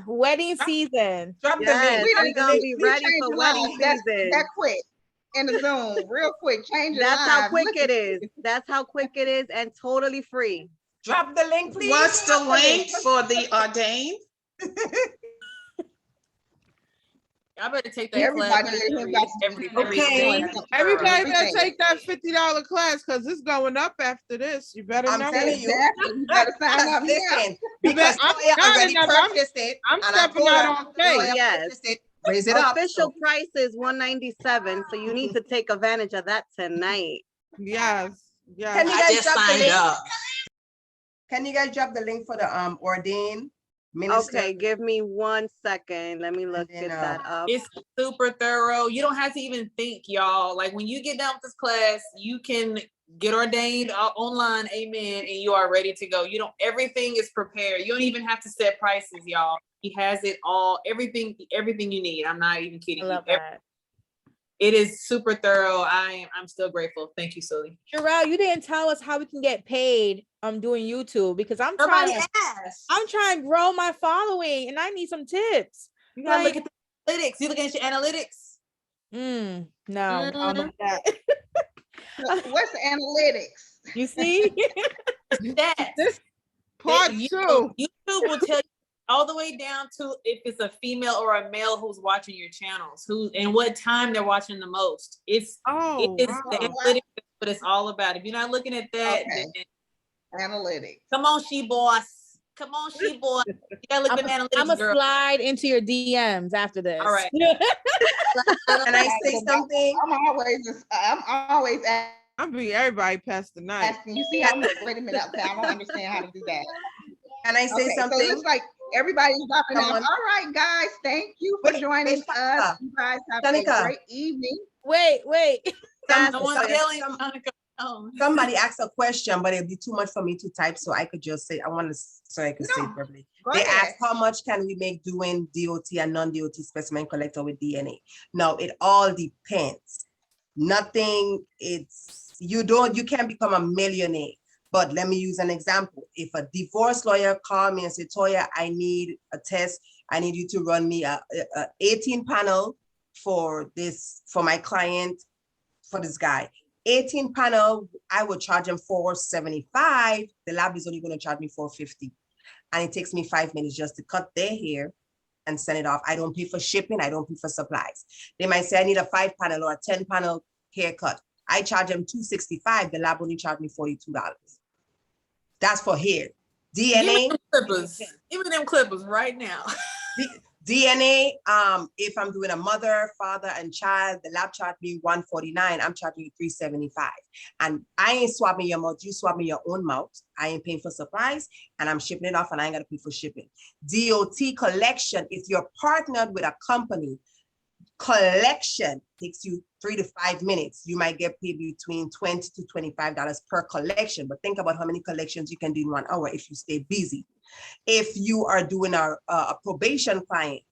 Wedding season. Drop the Yes, link. we gonna be ready for wedding season. That quick in the Zoom, real quick. Change your That's how lives. quick Look it at is. That's how quick it is and totally free. Drop the link, please. What's the link for the ordained? I better take that Everybody class. in here got Everybody better take that $50 class because it's going up after this. You better I'm know. telling you. Exactly. You better sign up now. Listen, You because better- Toya already purchased it. I'm and I stepping told out her, on faith. Toya Yes. purchased it. Raise it up. Official price is $197, so you need to take advantage of that tonight. Yes. Can you I guys just drop the signed link? up. Can you guys drop the link for the ordained minister? Okay, give me 1 second. Let me look then, at that up. It's super thorough. You don't have to even think, y'all. Like when you get done with this class, you can get ordained online, amen, and you are ready to go. Everything is prepared. You don't even have to set prices, y'all. He has it all, everything you need. I'm not even kidding I love you. that. It is super thorough. I'm still grateful. Thank you, Sully. Jarrell, you didn't tell us how we can get paid doing YouTube, because I'm Nobody trying asked. I'm trying to grow my following and I need some tips. You gotta look at the analytics. You looking at your analytics? No, I don't know that. What's the analytics? You see? This part YouTube will tell you all the way down to if it's a female or a male who's watching your channels, and what time they're watching the most. It is the analytics, what it's all about. If you're not looking at that, then analytics. Come on, she boss. Come on, she boy. You gotta look at analytics, I'm gonna girl. slide into your DMs after this. All right. Can I say something? I'm always I'm being everybody past the night. Asking, you see how much, wait a minute, okay, I don't understand how to do that. Can I say Okay, something? so it looks like everybody's dropping off. Someone- All right, guys, thank you for joining us. Shanika. You guys have Shanika. a great evening. Wait. Someone's yelling, I'm trying to go home. Somebody asked a question, but it'd be too much for me to type, so I could just say, so I could say it verbally. Go They ahead. asked how much can we make doing DOT and non-DOT specimen collector with DNA? Now, it all depends. Nothing, you can't become a millionaire. But let me use an example. If a divorce lawyer called me and said, Toya, I need a test. I need you to run me a 18 panel for my client, for this guy. 18 panel, I would charge him $475. The lab is only going to charge me $450. And it takes me 5 minutes just to cut their hair and send it off. I don't pay for shipping. I don't pay for supplies. They might say I need a 5 panel or a 10 panel haircut. I charge them $265. The lab only charge me $42. That's for hair. DNA. Give me them clippers right now. DNA, if I'm doing a mother, father, and child, the lab charge me $149. I'm charging you $375. And I ain't swabbing your mouth. You swab me your own mouth. I ain't paying for supplies, and I'm shipping it off, and I ain't got to pay for shipping. DOT collection, if you're partnered with a company, collection takes you 3 to 5 minutes. You might get paid between $20 to $25 per collection, but think about how many collections you can do in 1 hour if you stay busy. If you are doing a probation client,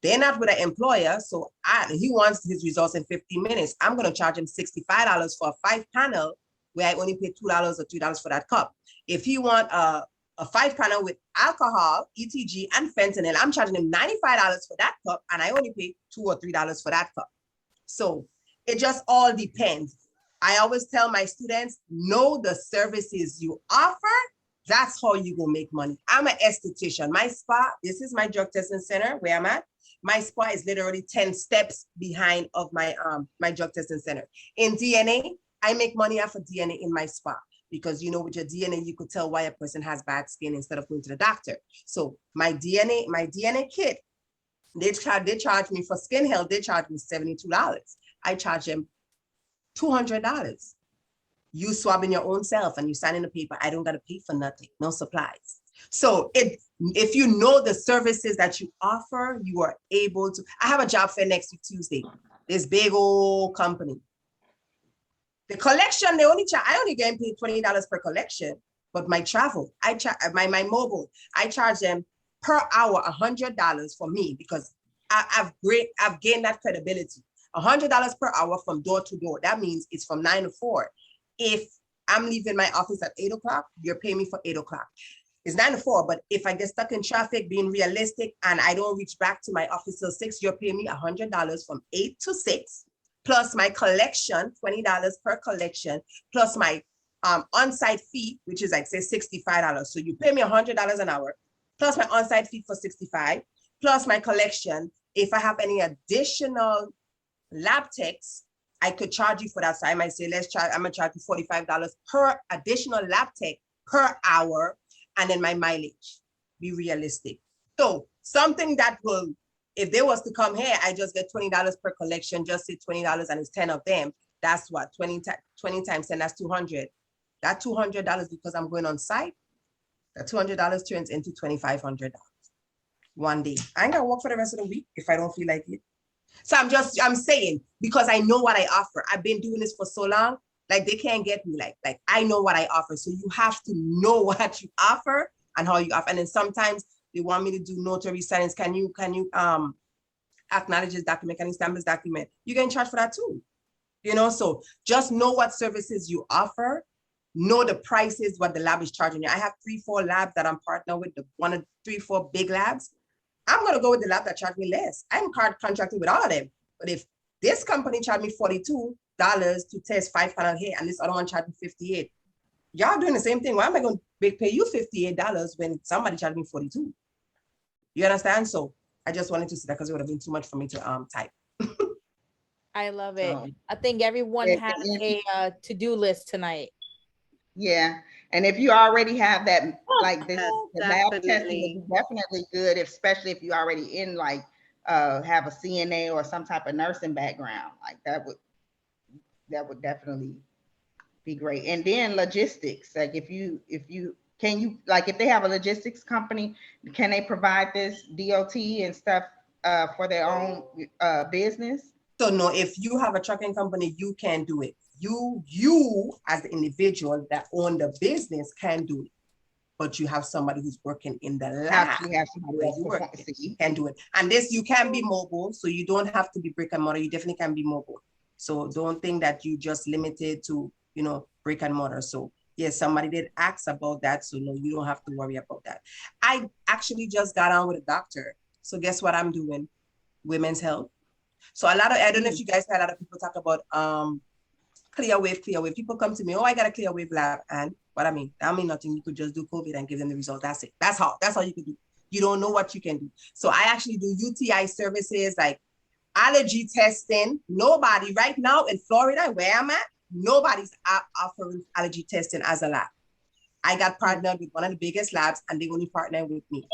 they're not with an employer, so he wants his results in 15 minutes. I'm going to charge him $65 for a 5 panel where I only pay $2 or $3 for that cup. If he want a 5 panel with alcohol, ETG, and fentanyl, I'm charging him $95 for that cup, and I only pay $2 or $3 for that cup. So it just all depends. I always tell my students, know the services you offer. That's how you gonna make money. I'm an esthetician. My spa, this is my drug testing center where I'm at. My spa is literally 10 steps behind of my my drug testing center. In DNA, I make money off of DNA in my spa because with your DNA, you could tell why a person has bad skin instead of going to the doctor. So my DNA kit, they charge me for skin health, they charge me $72. I charge them $200. You swabbing your own self and you signing the paper. I don't got to pay for nothing, no supplies. So if you know the services that you offer, you are able to. I have a job fair next week, Tuesday. This big old company. The collection, I only get paid $20 per collection, but my travel, my mobile, I charge them per hour $100 for me because I've gained that credibility. $100 per hour from door to door. That means it's from 9 to 4. If I'm leaving my office at 8 o'clock, you're paying me for 8 o'clock. It's 9 to 4, but if I get stuck in traffic, being realistic, and I don't reach back to my office till 6, you're paying me $100 from 8 to 6, plus my collection, $20 per collection, plus my on-site fee, which is like say $65. So you pay me $100 an hour, plus my on-site fee for $65, plus my collection. If I have any additional lab techs, I could charge you for that. So I might say, I'm gonna charge you $45 per additional lab tech per hour, and then my mileage. Be realistic. So something that will, if they was to come here, I just get $20 per collection, just say $20 and it's 10 of them. That's what, 20 times 10, that's 200. That $200 because I'm going on site, that $200 turns into $2,500 one day. I ain't gonna work for the rest of the week if I don't feel like it. So I'm saying, because I know what I offer. I've been doing this for so long, like they can't get me. Like I know what I offer. So you have to know what you offer and how you offer. And then sometimes they want me to do notary signings. Can you acknowledge this document? Can you stamp this document? You get in charge for that too. So just know what services you offer, know the prices, what the lab is charging you. I have 3-4 labs that I'm partnered with, 3-4 big labs. I'm going to go with the lab that charged me less. I'm contracting with all of them. But if this company charged me $42 to test 5 panel hair and this other one charged me $58, y'all doing the same thing. Why am I going to pay you $58 when somebody charged me $42? You understand? So I just wanted to say that because it would have been too much for me to type. I love it. I think everyone has a to-do list tonight. Yeah. And if you already have that, like this, the lab testing would be definitely good, especially if you already in have a CNA or some type of nursing background. Like that would definitely be great. And then logistics, like if you can you like if they have a logistics company, can they provide this DOT and stuff for their own business? So no, if you have a trucking company, you can do it. You as the individual that own the business can do it. But you have somebody who's working in the lab. You have somebody where you work, can do it. And this, you can be mobile, so you don't have to be brick and mortar. You definitely can be mobile. So don't think that you just limited to, you know, brick and mortar. So yes, somebody did ask about that. So no, you don't have to worry about that. I actually just got on with a doctor. So guess what I'm doing? Women's health. So a lot of, I don't know if you guys had a lot of people talk about clear wave. People come to me, oh, I got a clear wave lab. And what I mean nothing. You could just do COVID and give them the result. That's it. That's all you can do. You don't know what you can do. So I actually do UTI services like allergy testing. Nobody right now in Florida, where I'm at, nobody's offering allergy testing as a lab. I got partnered with one of the biggest labs and they only partner with me.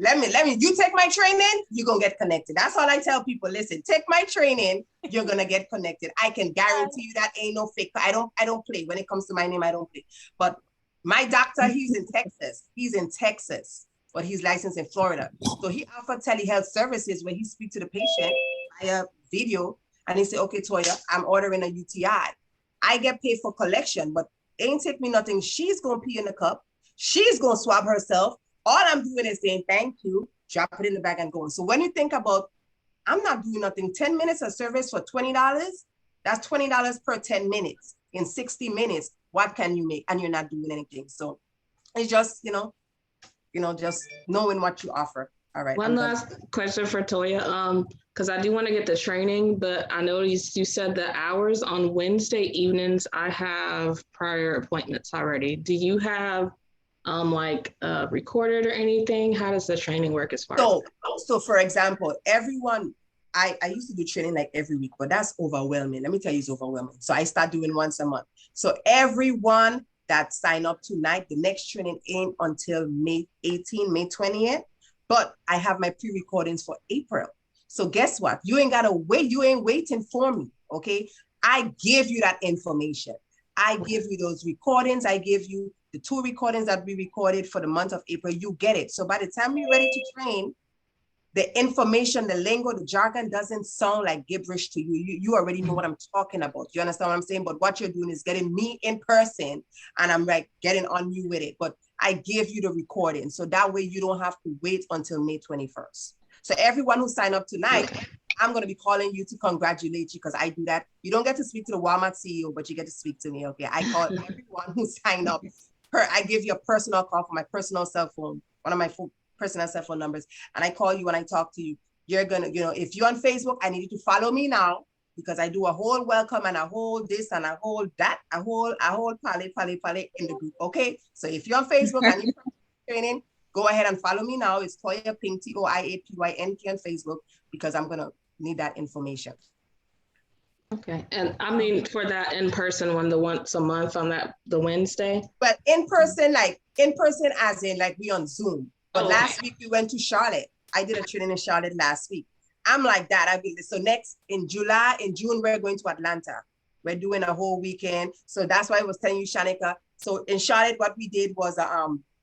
Let me, you take my training, you're gonna get connected. That's all I tell people. Listen, take my training, you're gonna get connected. I can guarantee you that ain't no fake. I don't play. When it comes to my name, I don't play. But my doctor, he's in Texas, but he's licensed in Florida. So he offers telehealth services where he speaks to the patient via video and he say, okay, Toya, I'm ordering a UTI. I get paid for collection, but ain't take me nothing. She's gonna pee in the cup. She's gonna swab herself. All I'm doing is saying thank you, drop it in the bag and going. So when you think about, I'm not doing nothing, 10 minutes of service for $20, that's $20 per 10 minutes. In 60 minutes, what can you make? And you're not doing anything. So it's just, just knowing what you offer. All right. One last question for Toya, because I do want to get the training, but I noticed you said the hours on Wednesday evenings, I have prior appointments already. Do you have recorded or anything? How does the training work as far as? So for example, everyone, I used to do training like every week, but that's overwhelming. Let me tell you, it's overwhelming. So I start doing once a month. So everyone that sign up tonight, the next training ain't until May 18, May 20th, but I have my pre-recordings for April. So guess what? You ain't gotta wait. You ain't waiting for me, okay? I give you that information. I give you those recordings. I give you the 2 recordings that we recorded for the month of April. You get it. So by the time you're ready to train, the information, the lingo, the jargon doesn't sound like gibberish to you. You already know what I'm talking about. You understand what I'm saying? But what you're doing is getting me in person and I'm like getting on you with it. But I give you the recording. So that way you don't have to wait until May 21st. So everyone who signed up tonight, I'm going to be calling you to congratulate you because I do that. You don't get to speak to the Walmart CEO, but you get to speak to me. Okay. I call everyone who signed up. I give you a personal call from my personal cell phone, one of my personal cell phone numbers. And I call you and I talk to you. You're going to, if you're on Facebook, I need you to follow me now because I do a whole welcome and a whole this and a whole that, a whole pale in the group. Okay. So if you're on Facebook and you're training, go ahead and follow me now. It's Toya Pink, TOIAPYNK on Facebook because I'm going to need that information. Okay. And I mean, for that in-person one, the once a month on the Wednesday? But in person as in like we on Zoom. But last week we went to Charlotte. I did a training in Charlotte last week. I'm like that. So next in June, we're going to Atlanta. We're doing a whole weekend. So that's why I was telling you, Shanika. So in Charlotte, what we did was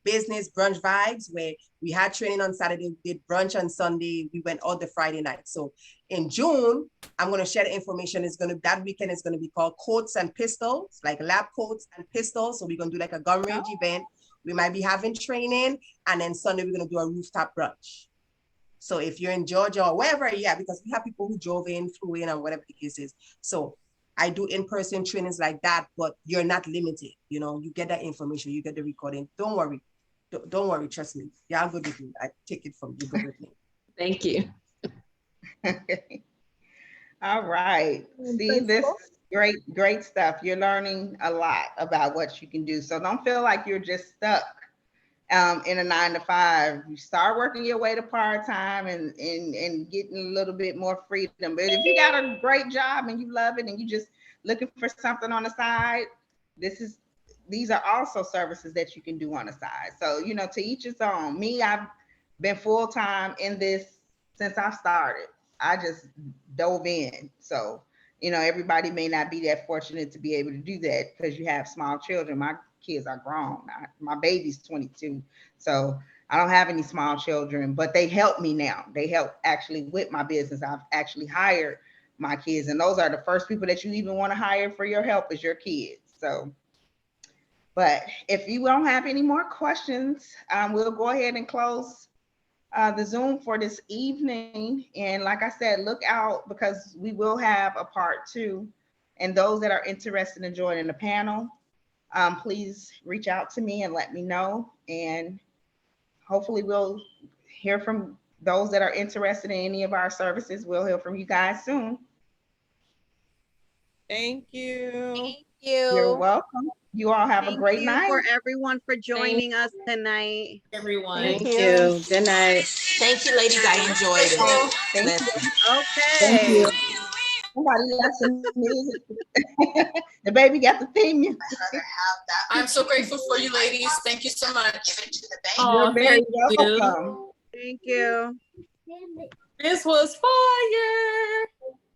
business brunch vibes where we had training on Saturday, we did brunch on Sunday, we went out the Friday night. So in June, I'm going to share the information. That weekend is going to be called Coats and Pistols, like lab coats and pistols. So we're going to do like a gun range event. We might be having training and then Sunday we're going to do a rooftop brunch. So if you're in Georgia or wherever, because we have people who drove in, flew in or whatever the case is. So I do in-person trainings like that, but you're not limited. You get that information, you get the recording. Don't worry. Don't worry, trust me. Yeah, I'm good with you. I take it from you. Good with me. Thank you. All right. See, this is great stuff. You're learning a lot about what you can do. So don't feel like you're just stuck in a 9-to-5. You start working your way to part-time and getting a little bit more freedom. But if you got a great job and you love it and you just looking for something on the side, these are also services that you can do on the side. So, to each his own. Me, I've been full-time in this since I started. I just dove in. So You know, everybody may not be that fortunate to be able to do that because you have small children. My kids are grown. My baby's 22. So I don't have any small children, but they help me now. They help actually with my business. I've actually hired my kids, and those are the first people that you even want to hire for your help is your kids. So, but if you don't have any more questions, we'll go ahead and close the Zoom for this evening. And like I said, look out because we will have a part 2. And those that are interested in joining the panel, please reach out to me and let me know. And hopefully we'll hear from those that are interested in any of our services. We'll hear from you guys soon. Thank you. Thank You're you. welcome. You all have a Thank great you night. for everyone for joining us tonight. Everyone. Thank you. Good night. Thank you, ladies. I enjoyed it. Thank Listen. you. Okay. Thank you. Somebody got some music. The baby got the theme music. I'm so grateful for you ladies. Thank you so much. You're very Thank you. welcome. Thank you. This was fire.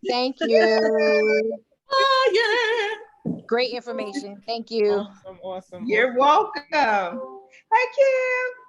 Thank you. Fire. Great information. Thank you. Awesome. You're welcome. Hi, Kim.